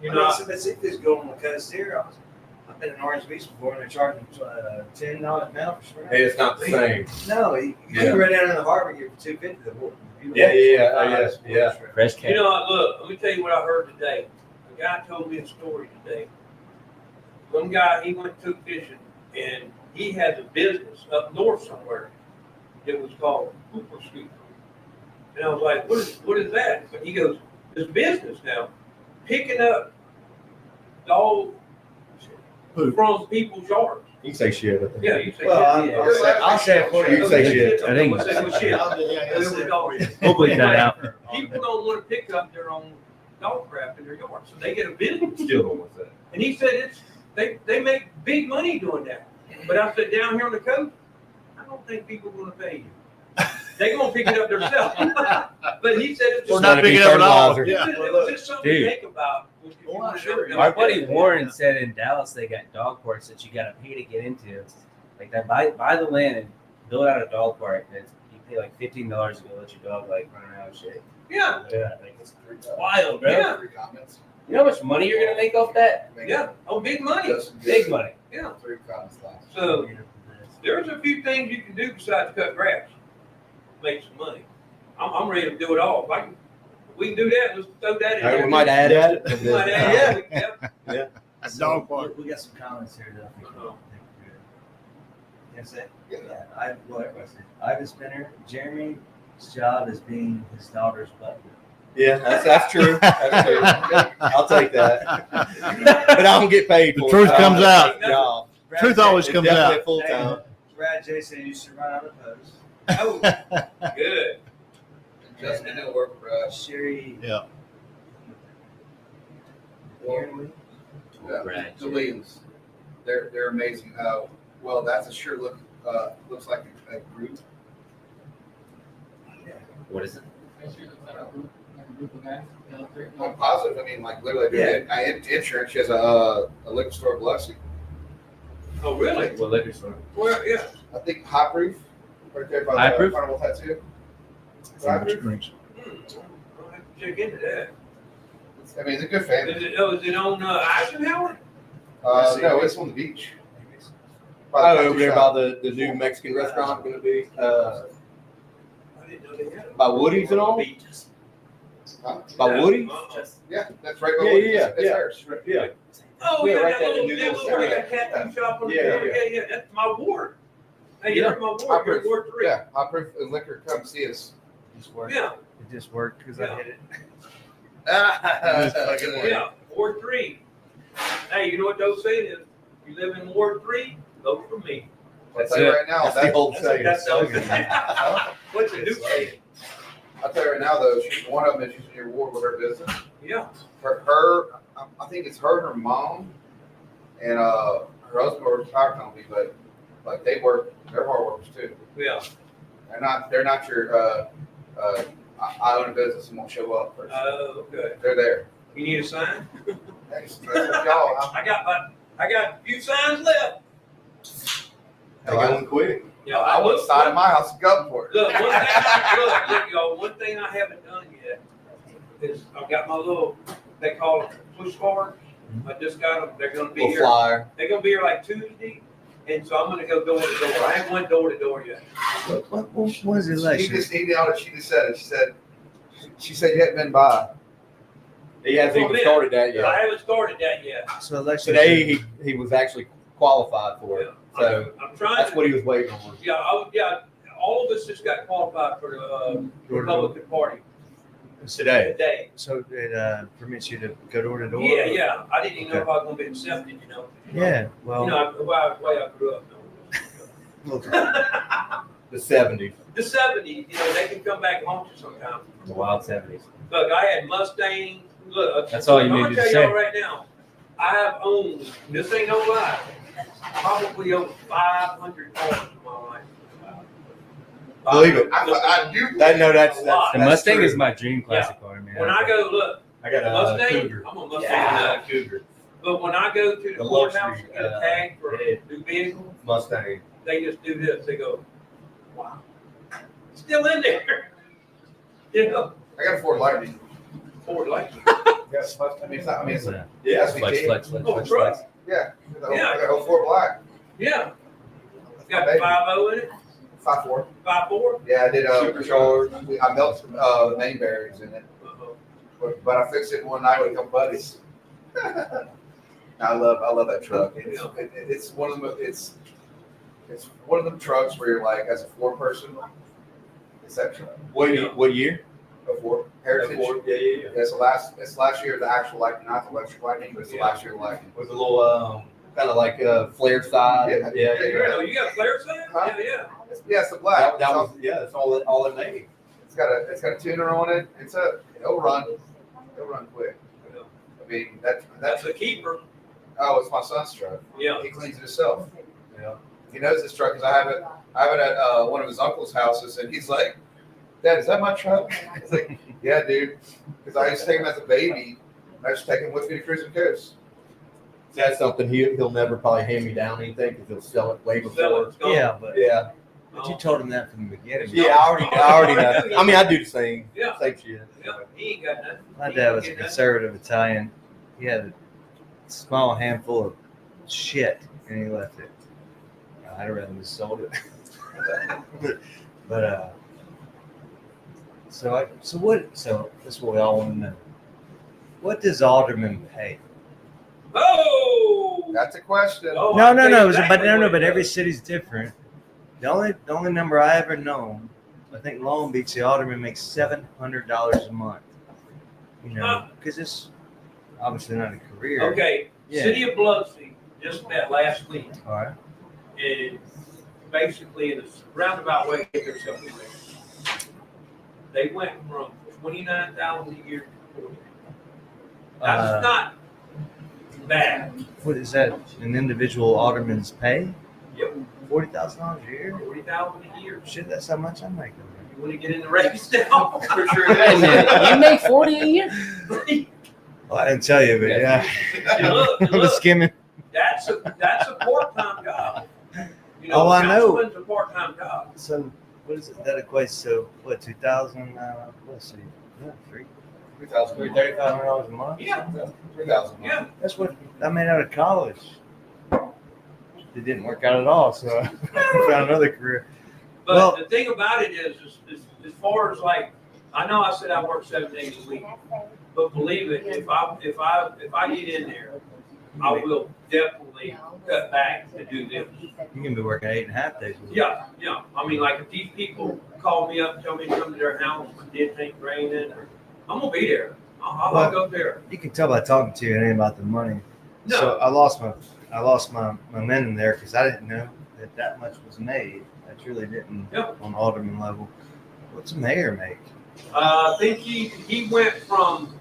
You I know, mean, but seafood's going on the coast here. I've been in Orange Beach before, and they're charging $10 a pound for shrimp. Hey, it's not the same. No, you Yeah. can run down in the harbor and get for $2.50 the whole. Yeah, yeah. Fresh cat. you know, look, let me tell you what I heard today. A guy told me a story today. One guy, he went to fishing, and he had a business up north somewhere. It was called Cooper Scoop. And I was like, what is that? But he goes, this business now, picking up dog Poop. from people's yards. You can say shit. I think. Yeah, you say Well, shit. I'll say it for You can say shit. I think- I'll say what shit. We'll bleep that out. People don't want to pick up their own dog crap in their yard, so they get a business. Still don't want that. And he said they make big money doing that. But I said down here on the coast, I don't think people are going to pay you. They're going to pick it up themselves. But he said it's We're just not picking up at all. fertilizer. Yeah. it was just something to Dude. think about. If you Well, wanna sure. know Our that. buddy Warren said in Dallas they got dog parks that you got to pay to get into. It's like that, buy the land and build out a dog park. You pay like $15 to go let your dog like run around and shit. Yeah, Yeah, like it's wild, bro. Yeah. Three comments. You know how much money you're gonna make off that? yeah. Oh, big money. Big money. Yeah. Three comments last. So there's a few things you can do besides cut grass. Make some money. I'm ready to do it all. If we can do that, let's throw that in Hey, there. we might add at We it. might add, yeah. Dog park. We got some comments here that I think are good. Yes, it. Yeah. Ivan Spinner, Jeremy's job is being his daughter's butler. Yeah, that's true. That's true. I'll take that. But I don't get paid The for truth it. comes out. No, Truth always it's comes definitely out. full time. Brad J said you should run out of post. Oh, good. Justin, it'll work for us. Sherry. Yeah. Warren. Yeah, Right. the Williams, they're amazing. Well, that's a sure looks like a group. What is it? I'm positive. I mean, like literally, Yeah. I had insurance. She has a liquor store in Biloxi. Oh, really? What liquor store? Well, yeah. I think High Proof, right there by High the Proof? Carnival Tattoo. High Proof. Drinks. I'll have to check into that. I mean, it's a good family. Is it on Eisenhower? No, it's on the beach. By Oh, the over country there shop. by the new Mexican restaurant going to be I didn't know they had it. by Woody's and all. Huh? By Woody's. Yeah, that's right. by Yeah, Woody's. yeah, It's yeah. hers. Yeah. Oh, Yeah, yeah, right that there, the little, new that little little store. tattoo shop on the Yeah, corner. yeah. Yeah, that's my ward. Hey, Yeah. you're my High ward. You're Proof. Ward 3. Yeah, High Proof and Liquor. Come see us. Just worked. Yeah, It just worked because Yeah. I hit it. Good one. yeah, Ward 3. Hey, you know what those saying is? You live in Ward 3, vote for me. I'll tell you right now. That's the old saying. That's what's a new saying? I'll tell you right now, though. One of them is she's in your ward with her business. Yeah. I think it's her and her mom, and her husband works for a power company, but like they work, they're hard workers too. Yeah. They're not your I own a business and won't show up person. Okay. They're there. You need a sign? That's what y'all. I got a few signs left. They going quick. Yeah, I went side of my house and go for it. Look, one thing, look, y'all, one thing I haven't done yet is I've got my little they call them push cards. I just got them. They're gonna be Little here. flyer. They're gonna be here like Tuesday, and so I'm gonna go door to door. I haven't went door to door yet. What was the election? She just said it. She said you hadn't been by. He hasn't even started that yet. I haven't started that yet. So election Today he was actually qualified for it. So I'm trying. that's what he was waiting on. Yeah, all of us just got qualified for the Republican Party Today. today. So it permits you to go door to door? Yeah. I didn't even know Okay. if I was gonna be accepted, you know. Yeah, well. You know, the way I grew up. The 70s. The 70s, you know, they can come back home sometimes. The wild 70s. Look, I had Mustangs. Look, That's all you I'm needed gonna to tell y'all say. right now. I have owned, this ain't no lie, probably over 500 cars in my life. Believe it. I do. That's The Mustang true. is my dream classic car, man. When I go, look, I got a Mustang, Cougar. I'm a Mustang. Yeah, Cougar. But when I go to the The courthouse luxury, to get a tag for a new vehicle, Mustang. they just do this. They go, wow, still in there. You know, I got a Ford Lightning. Ford Lightning. Yes, I mean, it's not. I mean, it's a, Yeah. Flex, flex, flex, Oh, flex, truck. flex. yeah. Yeah. I got a Ford Black. Yeah. Got the 5.0 in it, 5.4. 5.4. Yeah, I did. Supercharged. I melted the main bearings in it, but I fixed it one night with a couple buddies. I love that truck. It's one of them. It's one of them trucks where you're like, as a Ford person, it's that truck. What year? A Ford Heritage. Yeah. Yeah, it's last year the actual Lightning, not the electric Lightning, but it's the last year of Lightning. With a little kind of like flare side. Yeah. Oh, you got a flare side? Huh? Yeah. Yeah, it's the black. That was that's all it made. It's got a tuner on it. It'll run quick. I mean That's a keeper. oh, it's my son's truck. Yeah. He cleans it himself. Yeah. He knows this truck because I have it at one of his uncle's houses, and he's like, "Dad, is that my truck?" It's like, "Yeah, dude," because I used to take him as a baby. I used to take him with me to Cruise and Coast. That's something he'll never probably hand me down anything because he'll sell it way Sell before. it. It's gone. Yeah, but Yeah. you told him that from the beginning. Yeah, I already know. I mean, I do the same. Yeah. Same shit. Yeah. He ain't got nothing. My He dad ain't was a get nothing. conservative Italian. He had a small handful of shit, and he left it. I'd rather just sold it. but so this is what we all want to know. What does Alderman pay? Oh! That's a question. Oh, No, I no, tell no. you exactly But what it every does. city's different. The only number I ever known, I think Long Beach, the Alderman makes $700 a month. You know, because it's obviously not a career. Okay, Yeah. City of Biloxi just met last week, All right. and basically in a roundabout way, there's something there. They went from 29,000 a year to 40. That's not bad. What is that? An individual alderman's pay? Yep. $40,000 a year? 40,000 a year. Shit, that's how much I'm making. You want to get in the race now? For sure. Wait a minute, you make 40 a year? Well, I didn't tell you, but yeah. And look, I was skimming. that's a part-time job. You Oh, I know. councilman's a part-time job. So, what is it? That equates to, what, 2,000? Let's see. Yeah, $30,000 a month? Yeah, 3,000. yeah. That's what I made out of college. It didn't work out at all, so I found another career. But Well- the thing about it is as far as like, I know I said I work 7 days a week, but believe it, if I get in there, I will definitely cut back to do this. You can be working 8.5 days a week. Yeah. I mean, like if these people call me up and tell me to come to their house when it ain't raining, I'm gonna be there. I'll go there. You can tell by talking to you, it ain't about the money. No. So I lost my momentum there because I didn't know that much was made. I truly didn't Yep. on alderman level. What's a mayor make? I think he went from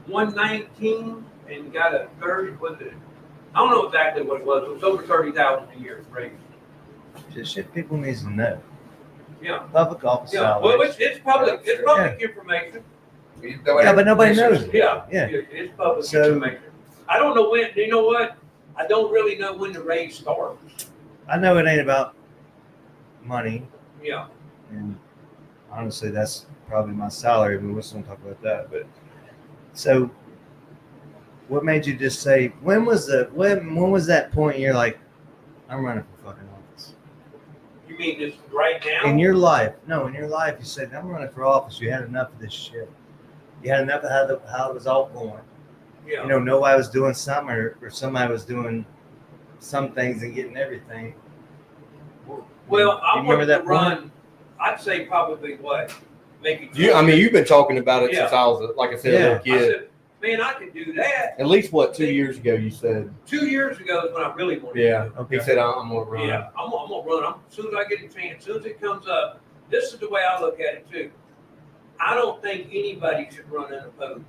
119 and got a 30. Was it? I don't know exactly what it was. It was over 30,000 a year raise. Just shit people need to know. Yeah. Public office Yeah. Well, salaries. it's public. It's public information. Yeah, but nobody knows it. Yeah. Yeah. It's public So- information. I don't know when. You know what? I don't really know when the raise starts. I know it ain't about money, Yeah. and honestly, that's probably my salary. But we're just gonna talk about that. But so What made you just say? When was that point you're like, I'm running for fucking office? You mean just right now? In your life, no, in your life, you said, I'm running for office. You had enough of this shit. You had enough of how it was all going. Yeah. You know, nobody was doing something, or somebody was doing some things and getting everything. Well, I remember wanted that to run, I'd say probably what? Maybe. You've been talking about it Yeah. since I was, like I said, a Yeah. little I kid. said, man, I could do that. At least, 2 years ago, you said. 2 years ago is when I really wanted Yeah. to do Okay. He said, I'm going to it. run. Yeah, I'm gonna run. As soon as I get a chance, as soon as it comes up, this is the way I look at it too. I don't think anybody should run unopposed.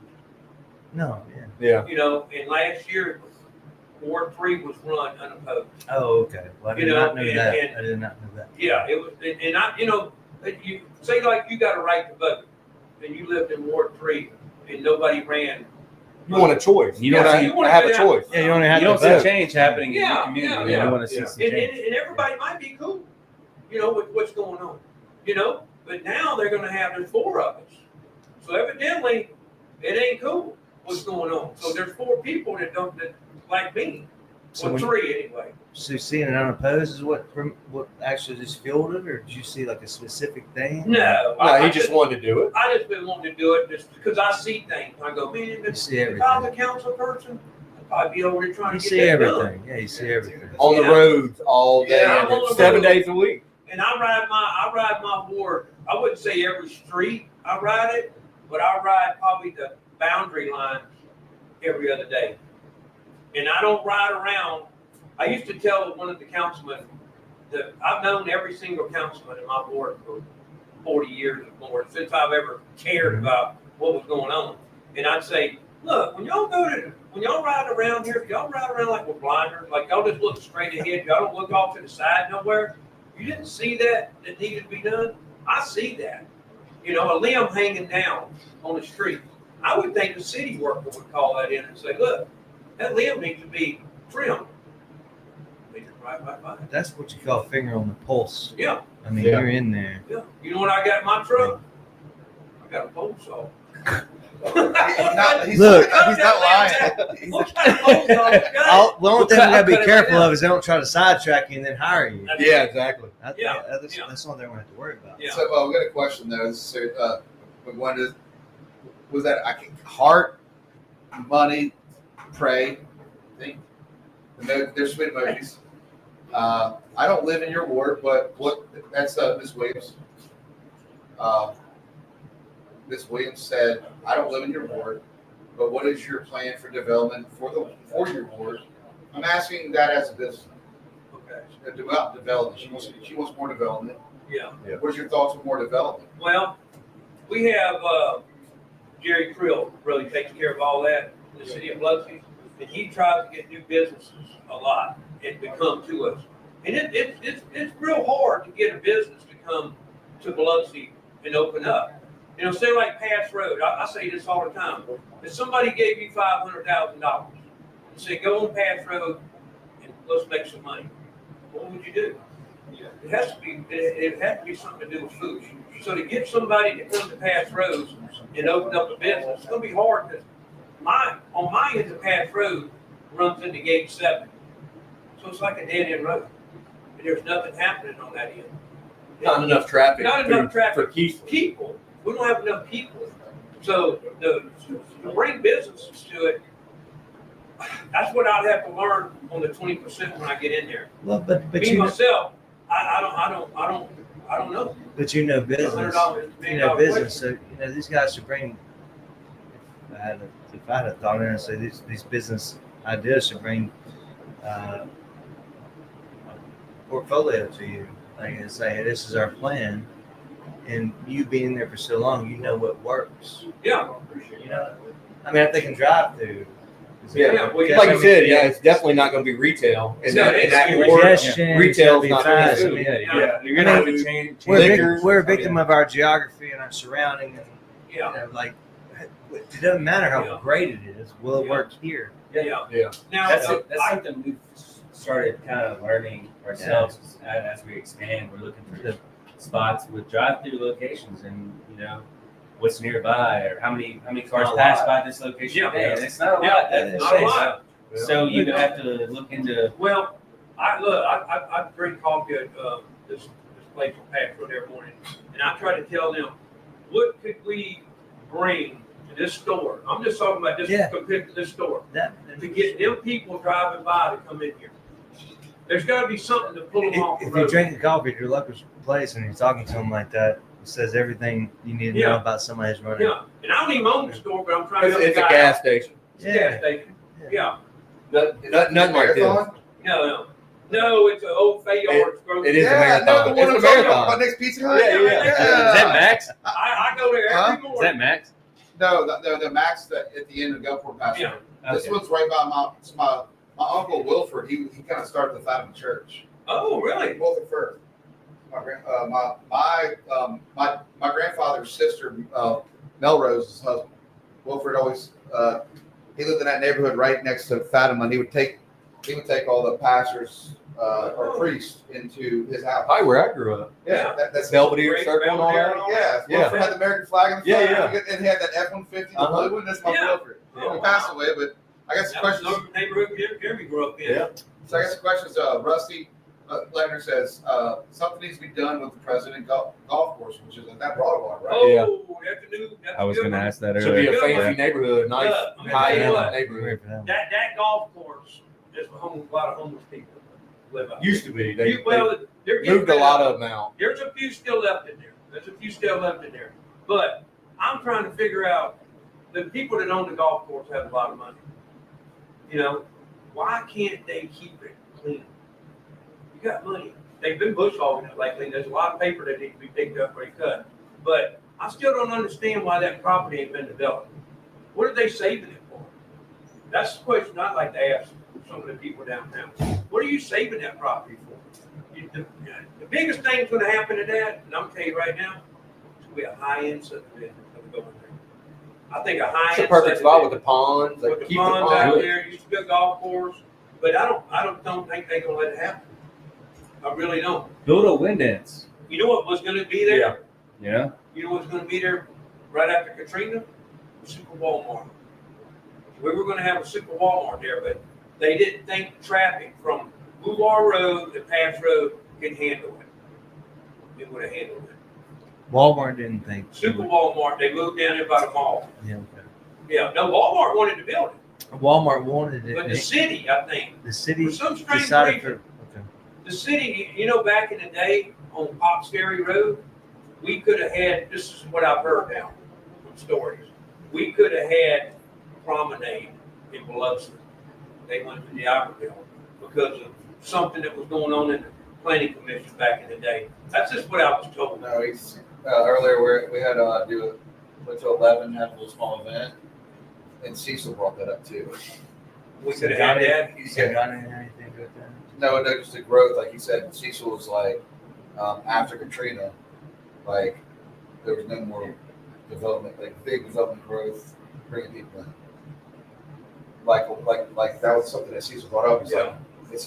No, Yeah. You know, and last year, Ward 3 was run unopposed. Oh, okay. Well, I did You not know, know and- that. and- I did not know that. Yeah, it was, and I, you know, you say like you got a right to vote, and you lived in Ward 3, and nobody ran. You want a choice. You Yeah, don't you wanna have a get out. choice. Yeah, you only have You to don't see vote. change happening in your Yeah, community. yeah, You want to see yeah. some And, change. and everybody might be cool, you know, with what's going on, you know, but now they're gonna have, there's 4 of us. So evidently, it ain't cool what's going on. So there's 4 people that like me, So or when- 3 anyway. So seeing it unopposed is what actually just fueled it, or did you see like a specific thing? No. No, he just wanted to do it. I just been wanting to do it just because I see things. I go, man, You if see if I was everything. a council person, I'd probably be over there trying You to see get that everything. done. Yeah, you see everything. On the Yeah. roads all day, Yeah, I'm on the 7 road. days a week. And I ride my ward. I wouldn't say every street I ride it, but I ride probably the boundary lines every other day. And I don't ride around. I used to tell one of the councilmen that I've known every single councilman in my ward for 40 years or more, since I've ever cared about what was going on. And I'd say, look, when y'all ride around here, y'all ride around like we're blinders, like y'all just look straight ahead, y'all don't look off to the side nowhere. You didn't see that needed to be done? I see that. You know, a limb hanging down on the street. I would think the city worker would call that in and say, look, that limb needs to be trimmed. They just ride by. That's what you call finger on the pulse. Yeah, I mean, Yeah. you're in there. yeah. You know what I got in my truck? I got a pole saw. He's Look. not lying. What kind of pole saw you got? The only We'll thing cut- we gotta be I'll cut careful it of is they don't try to sidetrack you and then hire you. Yeah, exactly. Yeah, That's yeah. the only thing we have to worry about. Yeah. So, we got a question though. So, we wanted, was that heart, money, pray, think? There's sweet emojis. I don't live in your ward, but that's Miss Williams. Miss Williams said, I don't live in your ward, but what is your plan for development for your ward? I'm asking that as a business. Okay. About development. She wants more development. Yeah. What's your thoughts on more development? Well, we have Jerry Krill really takes care of all that in the city of Biloxi, and he tries to get new businesses a lot and to come to us. And it's real hard to get a business to come to Biloxi and open up. You know, say like Pass Road. I say this all the time. If somebody gave you $500,000 and said, go on Pass Road and let's make some money, what would you do? It has to be something to do with food. So to get somebody to come to Pass Road and open up a business, it's gonna be hard because on my end of Pass Road runs into Gate 7. So it's like a dead end road. And there's nothing happening on that end. Not enough traffic. Not enough traffic. For Keith. People. We don't have enough people. So to bring businesses to it, that's what I'd have to learn on the 20% when I get in there. Well, but Me you know, myself, I don't know. but you know business. $100 You know business. So you know these guys should bring. If I had a thought in and say these business ideas should bring a portfolio to you. Like and say, hey, this is our plan, and you being there for so long, you know what works. Yeah. You know, I mean, if they can drive through. Yeah, well, Like you said, yeah, it's definitely not going to be retail. And No, that, it's- and that it's ward, Congestion, retail's it's not gonna be gonna fast. be I mean, Yeah, you're gonna have to change. We're a victim of our geography and our surrounding, and you Yeah. know, like it doesn't matter how Yeah. great it is. Will it Yeah. work here? Yeah. Yeah. Now, That's something we've started kind of learning ourselves as we expand. We're looking for spots with drive-through locations, and you know, what's nearby or how many cars Not a pass lot. by this location Yeah. a day. And it's not a Yeah, lot. that's That's not a the lot. thing. So you would have to look into. Well, I drink coffee at this place on Patch Road every morning, and I try to tell them, what could we bring to this store? I'm just talking about this Yeah. compared to this store That, to get them people driving by to come in here. There's got to be something to pull them off the if road. you're drinking coffee at your local place and you're talking to them like that, it says everything you need to know Yeah. about somebody who's running. Yeah, and I don't even own the store, but I'm trying to help It's the a guy gas out. station. It's a gas station. Yeah. Nothing like this. No, it's an old Fayard grocery. It is a Yeah, marathon. no, the one It's I'm a talking marathon. about next Pizza Hut. Yeah, yeah. Is that Max? I go there Huh? every Is morning. that Max? No, the Max that at the end of Gulfport Pass. Yeah. This Okay. one's right by my uncle Wilford. He kind of started the Fatima Church. Oh, really? Wilford first. My grandfather's sister, Melrose's husband. Wilford always he lived in that neighborhood right next to Fatima, and he would take all the pastors or priests into his house. Probably where I grew up. Yeah, that's Belvedere Great Circle and all Belvedere that. and all Yeah, Yeah. Wilford had the American flag in the Yeah, front. yeah. And he had that F-150, the Uh-huh. blue one. That's my Yeah. Wilford. Oh, He passed wow. away, but I got some That was questions. the neighborhood Jeremy grew up in. Yeah. So I got some questions. Rusty Ladner says something needs to be done with the President Golf Course, which is at that Broadway, right? Oh, Yeah. that's a new. That's I was a going good to one. ask that Should be earlier. a fancy neighborhood, nice, Yeah, I'm gonna tell you high-end what. neighborhood. That golf course is a lot of homeless people live out. Used to be. They They're getting moved a rid lot of them out. There's a few still left in there. But I'm trying to figure out the people that own the golf course have a lot of money. You know, why can't they keep it clean? You got money. They've been bush hogging it lately. There's a lot of paper that needs to be picked up or cut. But I still don't understand why that property ain't been developed. What are they saving it for? That's the question I'd like to ask some of the people downtown. What are you saving that property for? The biggest thing's going to happen to that, and I'm going to tell you right now, it's going to be a high-end subdivision that's going there. I think a It's high-end a perfect spot with subdivision the ponds. They with the keep the ponds out ponds. there, used to be a golf course, but I don't think they're going to let it happen. I really don't. Build a wind dance. You know what was going to be there? Yeah. You know what's going to be there right after Katrina? Super Walmart. We were going to have a super Walmart there, but they didn't think the traffic from Boulevard Road to Pass Road could handle it. It would have handled it. Walmart didn't think. Super Walmart, they moved down there by the mall. Yeah. Yeah, no, Walmart wanted to build it, Walmart wanted it. but the city, I think, The city for some strange decided reason, for. Okay. the city, you know, back in the day on Pops Ferry Road, we could have had, this is what I've heard now from stories, we could have had promenade in Biloxi. They went to the Iberville because of something that was going on in the planning commission back in the day. That's just what I was told. No, he's earlier we had went to 11, had a little small event, and Cecil brought that up too. We could have had that. He You said got anything with that? no, just the growth. Like he said, Cecil was like after Katrina, like there was no more development, like big development growth, bringing people in. Like that was something that Cecil brought up. He's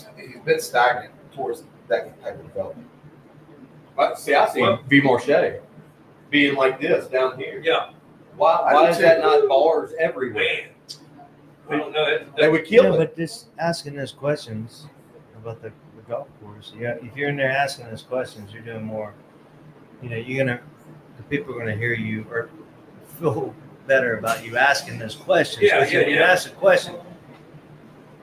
like, he's been stagnant towards that type of development. But see, I see V. Marche being like this down here. Yeah, Why is that not bars everywhere? man. I don't know. They would kill Yeah, it. but just asking those questions about the golf course. Yeah, if you're in there asking those questions, you're doing more. You know, the people are gonna hear you or feel better about you asking those questions. Yeah, Because when you yeah. ask a question,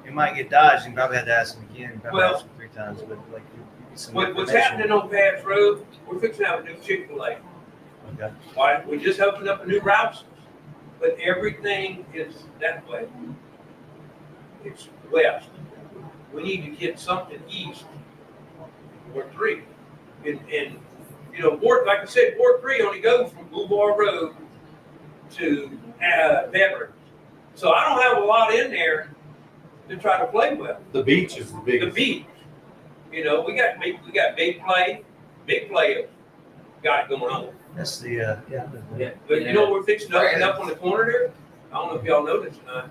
you might get dodged. You probably have to ask them again. Probably Well, ask them 3 times, but like you get some What's information. happening on Pass Road, we're fixing to have a new Chick-fil-A. Okay. Why, we just opened up a new route, but everything is that way. It's west. We need to get something east, Ward 3. And you know, like I said, Ward 3 only goes from Boulevard Road to Veterans. So I don't have a lot in there to try to play with. The beach is the The biggest. beach. You know, we got big players got it going on. That's the Yeah. But you know, we're fixing to open up on the corner there. I don't know if y'all know this or not.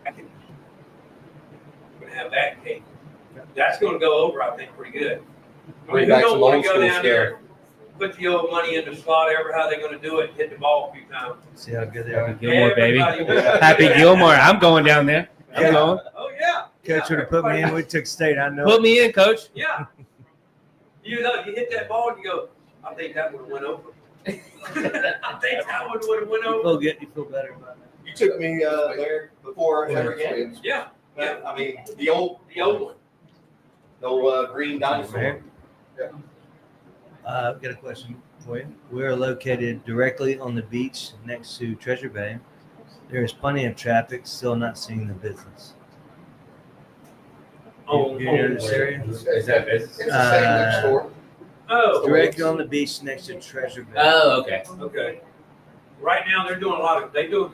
We're gonna have that cake. That's gonna go over, I think, pretty good. I Bring mean, who back don't some wanna old go school down there? put the old money in the slot, ever how they gonna do it, hit the ball a few times. See how good they are. Happy Gilmore, baby. Everybody wins. Happy Gilmore. I'm going down there. I'm Yeah. going. Oh, yeah. Coach would have put me in. We took state. I know. Put me in, coach. Yeah. You know, you hit that ball and you go, I think that would have went over. I think that one would have went You over. feel good. You feel better about it. You took me there before every game. Yeah, yeah. I mean, the old one. No green dinosaur. I've got a question for you. We're located directly on the beach next to Treasure Bay. There is plenty of traffic, still not seeing the business. Oh, You know this area? Is that business? It's the same next door. Oh, Directly on the beach next to Treasure Bay. Oh, okay. okay. Right now, they're doing they doing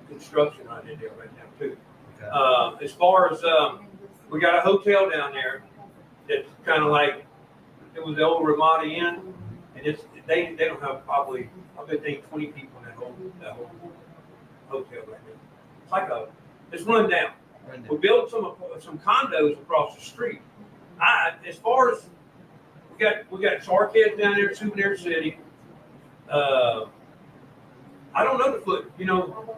construction right in there right now too. Okay. As far as, we got a hotel down there that's kind of like, it was the old Ramada Inn, and they don't have probably, I bet they 20 people in that whole hotel right there. It's like it's run down. We built some condos across the street. As far as we got Shark Head down there, Souvenir City. I don't know the foot. You know,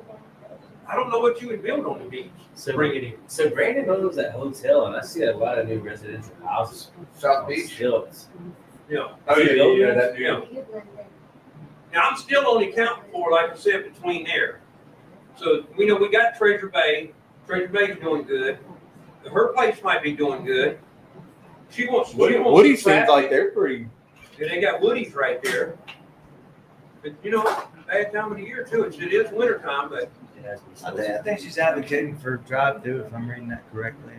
I don't know what you would build on the beach. So Bring it in. So Brandon owns that hotel, and I see a lot of new residential houses. South Beach. Built. Yeah. Oh yeah, that Yeah. Now I'm still only counting for, like I said, between there. So we know we got Treasure Bay. Treasure Bay's doing good. Her place might be doing good. She wants. Woody seems like they're pretty. And they got Woody's right there. But you know, bad time of the year too. It is winter time, but I think she's advocating for drive-through, if I'm reading that correctly.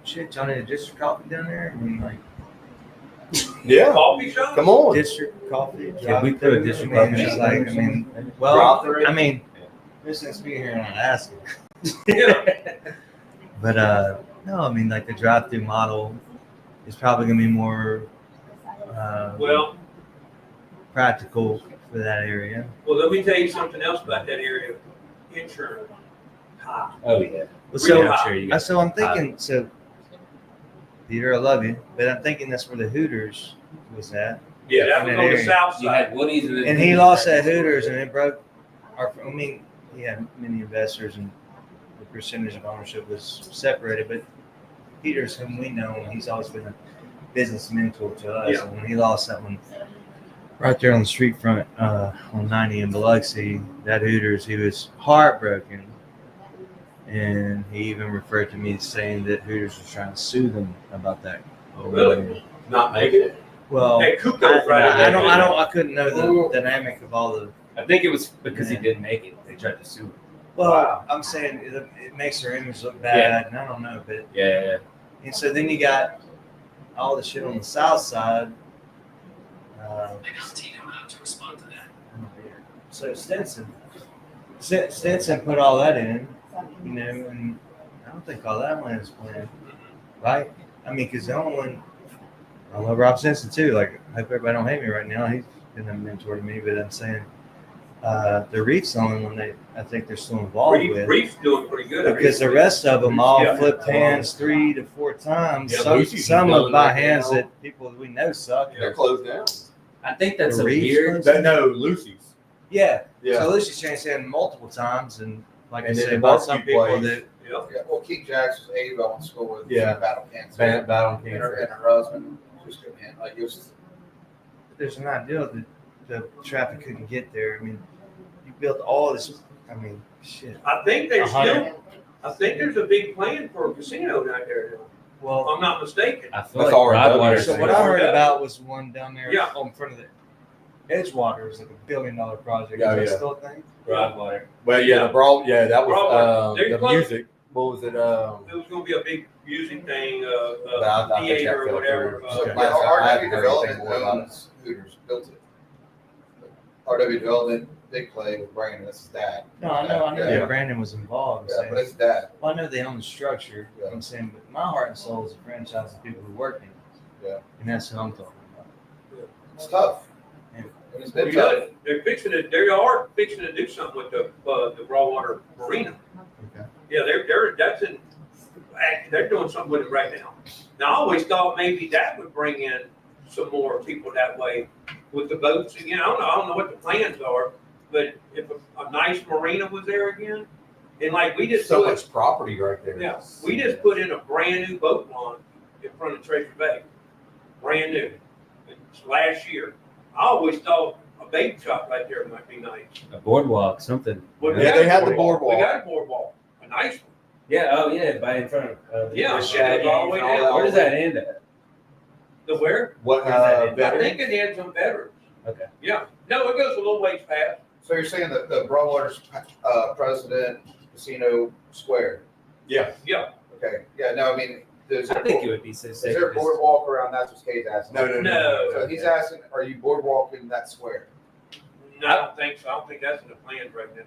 Shit, Johnny, the district coffee down there? I mean, like, Yeah. coffee shop. Come on. district coffee. Yeah, we put a district I mean, coffee it's shop. like, I mean, well, I mean, this is me here and I'm asking. Yeah. But no, I mean, like the drive-through model is probably gonna be more Well, practical for that area. let me tell you something else about that area. Insurance. High. Oh yeah. Well, so, Yeah. I'm sure you got. so I'm thinking, so Peter, I love you, but I'm thinking that's where the Hooters was at. Yeah, that was in on that the area. south You side. had Woody's and then And he lost at Hooters, and it broke our. I mean, he had many investors, and the percentage of ownership was separated. But Peter's, whom we know, and he's always been a business mentor to us. Yeah. And when he lost that one right there on the street front on 90 in Biloxi, that Hooters, he was heartbroken. And he even referred to me saying that Hooters was trying to sue them about that. Really? Not making it. Well, Hey, Kuko's right in I there. I couldn't know the dynamic of all the. I think it was because he didn't make it. They tried to sue him. Well, Wow. I'm saying it makes their image look bad, and I don't know, but Yeah. and so then you got all the shit on the south side. So Stinson put all that in, you know, and I don't think all that land is planned, right? I mean, because the only one, I love Rob Stinson too. Like, I hope everybody don't hate me right now. He's been a mentor to me, but I'm saying the Reef's the only one I think they're still involved with. Reef's doing pretty good. Because the rest of them all Yeah. flipped hands 3 to 4 times. Yeah, some Lucy's some done of by right hands now. that people we know suck. They're closed down. I think that's The a Reefs weird. ones? No, Lucy's. Yeah. Yeah. So Lucy's changed hands multiple times, and like And I then said, the about some barbecue people place. that Yeah. Yeah, well, Keith Jackson's Abe I went to school with. Yeah. Battle cancer. Battle And cancer. her husband just couldn't handle it. Like, it was there's an ideal that the traffic couldn't get there. I mean, you built all this. I mean, shit. I think A hundred. there's a big plan for a casino down there, if Well, I'm not mistaken. I feel That's like all right, Broadwater's so what Yeah. I heard about was one down there Yeah. in front of the Edgewater is like $1 billion project. Yeah, Is that yeah. still a thing? Broadwater. Well, yeah, the brawl. Yeah, that Broadway. was They're the close. music. What was it? It was gonna be a big music thing, I think theater that or fell whatever. through. So, Okay. yeah, I RW haven't heard anything Development more about it. owns Hooters, built it. RW Development, big play with Brandon, that's his dad. No, I know Yeah. that Brandon was involved. I'm Yeah, saying. but it's dad. Well, I know they own the structure. Yeah. I'm saying, but my heart and soul is a franchise of people who work in it. Yeah. And that's who I'm talking about. It's tough. Yeah. And it's They been tough. are fixing to do something with the Broadwater Marina. Okay. Yeah, they're doing something with it right now. Now I always thought maybe that would bring in some more people that way with the boats again. I don't know what the plans are, but if a nice marina was there again, and like we just So put, much property right there. yeah, we just put in a brand new boat launch in front of Treasure Bay, brand new. It's last year. I always thought a bait shop right there might be nice. A boardwalk, something. Well, we Yeah, got they a had the boardwalk. boardwalk. We got a boardwalk, a nice one. Yeah, oh yeah, by in front of Yeah, the it Shaggy. goes all the way down. Where does that end at? The where? What, I veterans? think it had some veterans. Okay. Yeah. No, it goes a little ways past. So you're saying that the Broadwater's President Casino Square? Yeah. Yeah. Okay, yeah, no, I mean, is I there, think it would be so is safe. there a boardwalk around, that's what Kate's asking? No. So he's asking, are you boardwalking that square? No, I don't think so. I don't think that's in the plans right now.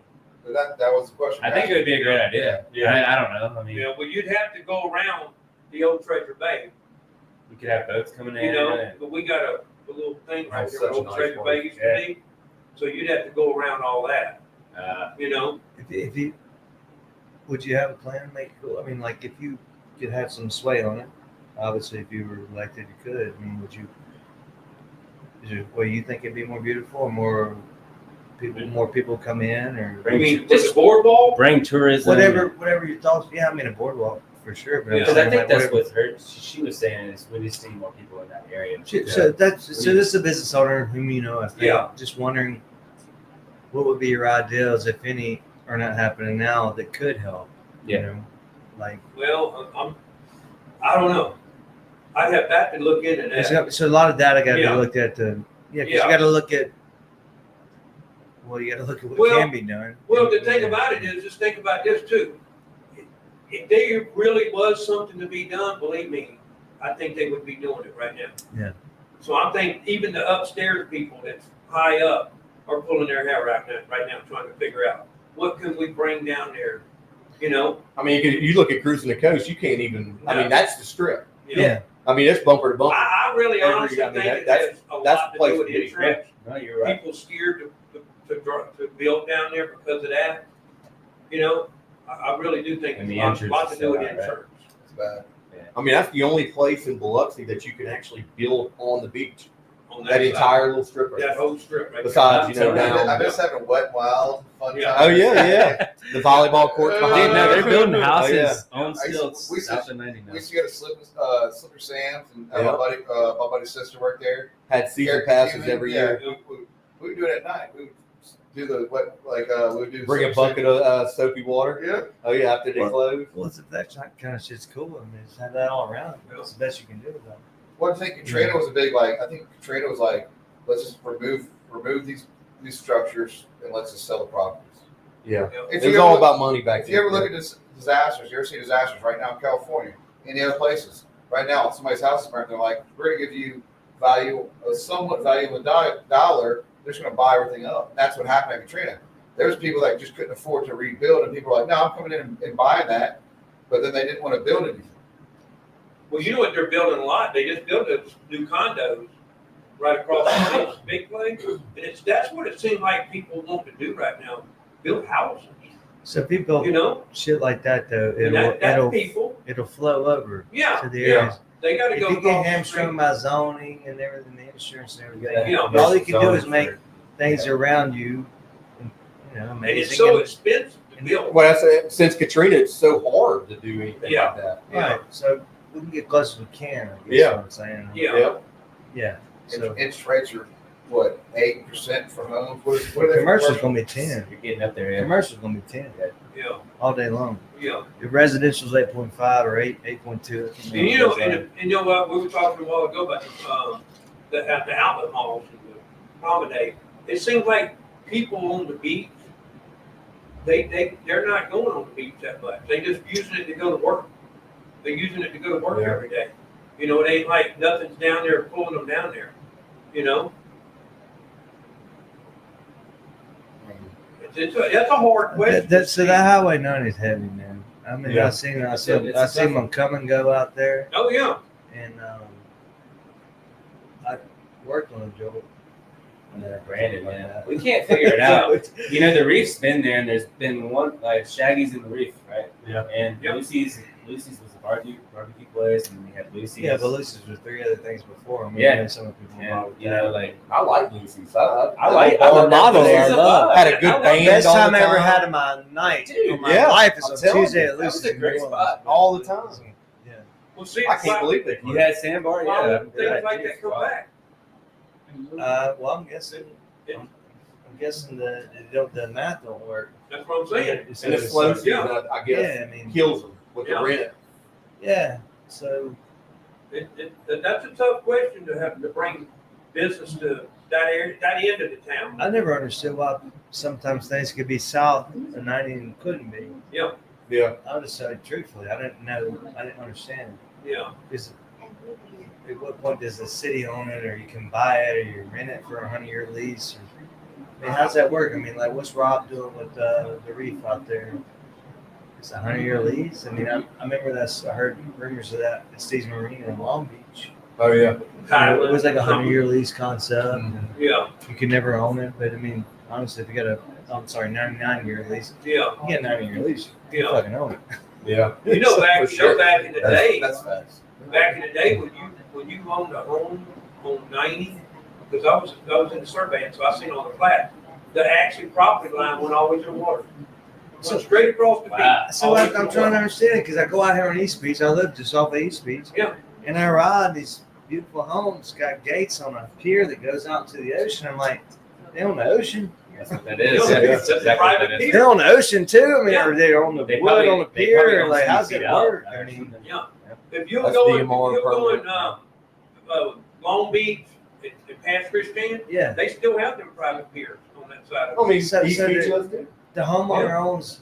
So that was the question. I think it would be a great idea. Yeah. I don't know. I mean, Yeah, well, you'd have to go around the old Treasure Bay, we could have boats coming in. you know, and- but we got a little thing right That's there where such a old nice Treasure place. Bay used to be. So you'd have to go around all that, you know? If you would you have a plan to make it cool? I mean, like if you could have some sway on it, obviously if you were elected, you could. I mean, would you? Is it well, you think it'd be more beautiful, or more people come in, or I mean, this boardwalk, bring tourism. whatever your thoughts? Yeah, I mean a boardwalk for sure. But I'm Because I saying, think like, that's whatever- what she was saying is we just need more people in that area. So this is a business owner whom you know. I think. Yeah. Just wondering, what would be your ideas, if any, are not happening now that could help? Yeah. You know, like well, I don't know. I'd have to look into that. so a lot of data got to Yeah. be looked at. Because Yeah. you got to look at. Well, you got to look at what Well- can be done. Well, the thing about it is, just think about this too. If there really was something to be done, believe me, I think they would be doing it right now. Yeah. So I think even the upstairs people that's high up are pulling their hair out right now, trying to figure out what can we bring down there, you know? I mean, you look at cruising the coast, you can't even. I mean, that's the strip. You know? Yeah. I mean, it's bumper to bumper. I really Every- honestly I mean, think it that's- has a that's lot the to do place with to be. insurance. No, you're right. People scared to build down there because of that. You know, I really do think And it's the a lot entrance to is do with so high, right? insurance. It's bad. I mean, that's the only place in Biloxi that you can actually build on the beach. On That side. entire little strip right That there. whole strip right there. Besides, you know, I'm telling down. I'm just having a wet, wild, fun Yeah. time. Oh yeah. The volleyball courts Dude, behind. Dude, no, they're there. building Oh, yeah. houses on I used to- stilts we used to- south of We 99. used to go to Slipper Sam's, and Yeah. my buddy's sister worked there. Had season Eric passes Cuban, every yeah, year. we would do it at night. We would do we would do Bring a bucket of soapy water. Yeah. Oh yeah, after they Well- close. Well, it's that kind of shit's cool. I mean, just have that all around. That's the best you can do with that. Well, I think Katrina was a big I think Katrina was like, let's just remove these structures and let's just sell the properties. Yeah. If It was you all ever about money back If then. you ever look at this disasters, you ever see disasters right now in California, any other places? Right now, if somebody's house is burnt, they're like, we're gonna give you somewhat valuable dollar. They're just gonna buy everything up. That's what happened at Katrina. There was people that just couldn't afford to rebuild, and people were like, no, I'm coming in and buying that, but then they didn't want to build anything. Well, you know what they're building a lot? They just built those new condos right across the big place. And that's what it seems like people want to do right now, build houses, So people, you know? shit like that though, And that's it'll people, flow over yeah, to the yeah. areas. They gotta If go. you across get the hamstrung street. by zoning and everything, the insurance and everything, Yeah. all you can do is make things around you, you know, And amazing. it's so expensive to build. Well, that's it. Since Katrina, it's so hard to do anything Yeah. like that. Right. So we can get close as we can. I guess Yeah. What I'm saying. Yeah. Yeah. So Interest rates are what, 8% for homes? What are they? commercial's gonna be 10. You're getting up there, yeah. Commercial's gonna be 10 Yeah, all day long. yeah. The residential's 8.5 or 8.2. And you know, and you know what, we were talking a while ago about the outlet malls and the promenade. It seems like people on the beach, they're not going on the beach that much. They just using it to go to work. They're using it to go to work Yeah. every day. You know, it ain't like nothing's down there pulling them down there, you know? That's a hard question. So that Highway 90 is heavy, man. I mean, Yeah. I seen It's a tough them come and go out there, Oh, yeah. and I worked on a job. Brandon, man. We can't figure it out. You know, the reef's been there, and there's been one, like, Shaggy's in the reef, right? Yeah. And Yeah. Lucy's Lucy's was a barbecue place, and we had Lucy's. Yeah, but Lucy's was 3 other things before. I mean, Yeah. some of the people And, involved with you that. know, like I like Lucy's. I like bar the down model there. I love. Had a good band. Best all time the I ever time. had in my night, Dude, of my yeah, life is I'm on telling Tuesday you, at that was Lucy's. a great in New spot. Orleans. all the time. Yeah. Well, see, I can't believe they. you had Sandbar, why yeah. would things like that come back? Well, I'm guessing the math don't work. That's what I'm saying. And it flows you, Yeah. I guess, Yeah, I mean, kills them with Yeah. the rent. yeah. So That's a tough question to have to bring business to that area, that end of the town. I never understood why sometimes things could be south and 90 and couldn't be. Yeah, Yeah. I'll just say truthfully, I didn't understand. yeah. Because at what point does the city own it, or you can buy it, or you rent it for a 100-year lease? I mean, how's that work? I mean, like, what's Rob doing with the reef out there? It's a 100-year lease. I mean, I remember I heard rumors of that at Steve's Marina in Long Beach. Oh yeah. It was like a 100-year lease concept. And Yeah, you could never own it, but I mean, honestly, if you got 99-year lease, yeah, you get a 90-year lease, you yeah. fucking own it. Yeah. You know, back For sure. back in the day, That's fast. back in the day when you owned a home on 90, because I was in the survey, and so I seen on the plat, the actual property line went always in the water. Went straight across the beach. Wow. So always I'm in the trying to water. understand it because I go out here on East Beach. I live just off of East Beach. Yeah. And I ride these beautiful homes, got gates on a pier that goes out to the ocean. I'm like, they on the ocean? That's what that is. Yeah, That's that's exactly what private that is. pier. They're on the ocean too. I mean, Yeah. are they on the They wood probably- on the they pier? probably Or don't like, see how's it feet out. work? I mean, Yeah. If you're That's going, DMR if you're going permit. Long Beach and past Christian, yeah. they still have them private piers on that side I of it. mean, So- East so Beach the- does too. The homeowner owns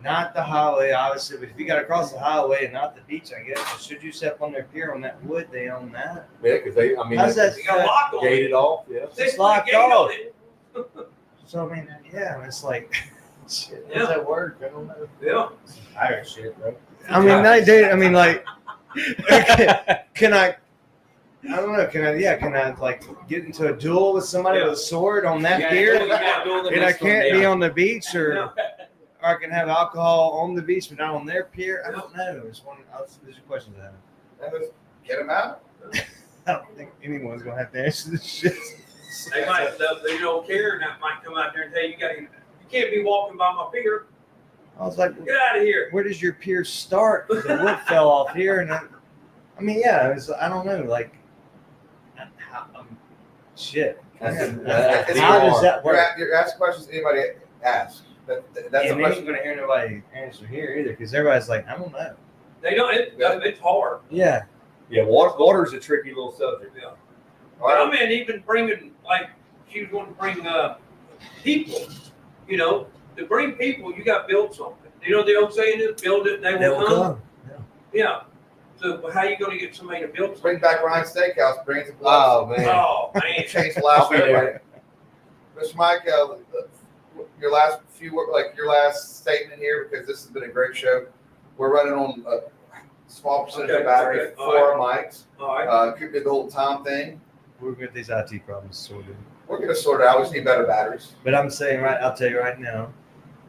not the highway, obviously, but if you got to cross the highway and not the beach, I guess, should you step on their pier on that wood, they own that. Yeah, because I mean, How's that? You got a lock on it. gated off. Yeah. They It's put a locked gate on off. it. So, I mean, yeah, it's like, shit, how Yeah. does that work? I don't know. Yeah. Irish shit, bro. I mean, I mean, like, can I don't know, can I like get into a duel with somebody Yeah. with a sword on that Yeah, pier? you gotta do the And I next one can't be down. on the beach, or Yeah. I can have alcohol on the beach but not on their pier. I don't know. There's a question to that. Get them out. I don't think anyone's gonna have to answer this shit. They might, they don't care, and that might come out there and tell you, you can't be walking by my pier. I was like, Get out of here. where does your pier start? 'Cause the wood fell off here, and I mean, yeah, it was, I don't know, like, shit. That's- Man, that's how DMR. does that work? You're asking questions anybody asks. That's And a we ain't question. gonna hear nobody answer here either, because everybody's like, I don't know. They don't, it's hard. Yeah. Yeah, water's a tricky little subject. Yeah. All But I right. mean, even bringing, like, she was going to bring people, you know, to bring people, you got to build something. You know, the old saying is, build it, they will come. Yeah. So how you going to get somebody to build something? Bring back Ryan Steakhouse. Bring it to Oh Biloxi. man. Oh, man. Change the lives I'll of be everybody. there. Mr. Mike, your last statement here, because this has been a great show. We're running on a small percentage Okay, of battery, okay, all 4 mics. All right. Could be the whole time thing. We're gonna get these IT problems sorted. We're gonna sort it out. We just need better batteries. But I'm saying I'll tell you right now,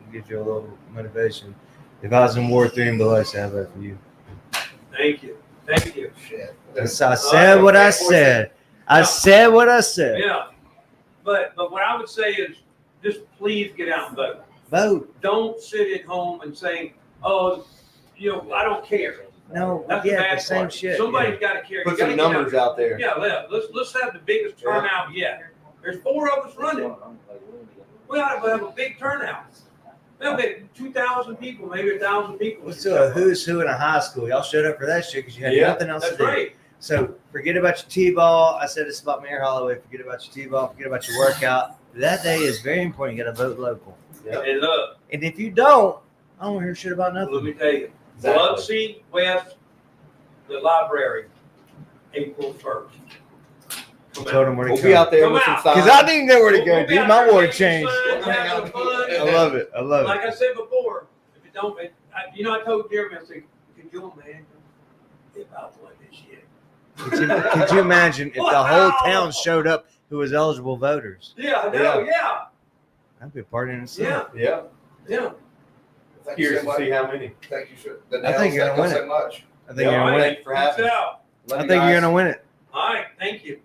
to give you a little motivation. If I was in War 3 and Biloxi, I'd vote for you. Thank you. Thank you. Shit. I said what I said. I said what I said. Yeah. But what I would say is, just please get out and vote. Vote. Don't sit at home and say, oh, you know, I don't care. No, That's the yeah, bad the same part. shit. Somebody's got to care. You Put gotta some get out. numbers out there. Yeah, let's have the biggest turnout yet. There's 4 of us running. We ought to have a big turnout. There'll be 2,000 people, maybe 1,000 people. Let's do a who's who in a high school. Y'all showed up for that shit because you had Yeah, nothing else That's to do. right. So forget about your T-ball. I said this about Mayor Holloway. Forget about your T-ball. Forget about your workout. That day is very important. You got to vote local. And look, And if you don't, I don't want to hear shit about let nothing. me tell you, Exactly. Biloxi West, the library, April 1st. Come Told out. him where to We'll come. be out there Come with some out. signs. Because I didn't know where to go, We'll be dude. out My there word making changed. signs, having fun. I love it. I love Like it. I said before, if it don't, I told Jeremy, I said, could you imagine if I won this shit? Could you imagine if the whole town showed up who was eligible voters? Yeah, I know, yeah, That'd be a party in itself. yeah, Yeah. yeah. Thank you Curious so to much. see how many. Thank you, sir. I think you're gonna win so it. much. I think you're gonna win it. Thanks for having us. Out. Love I you think you're guys. gonna win it. All right, thank you.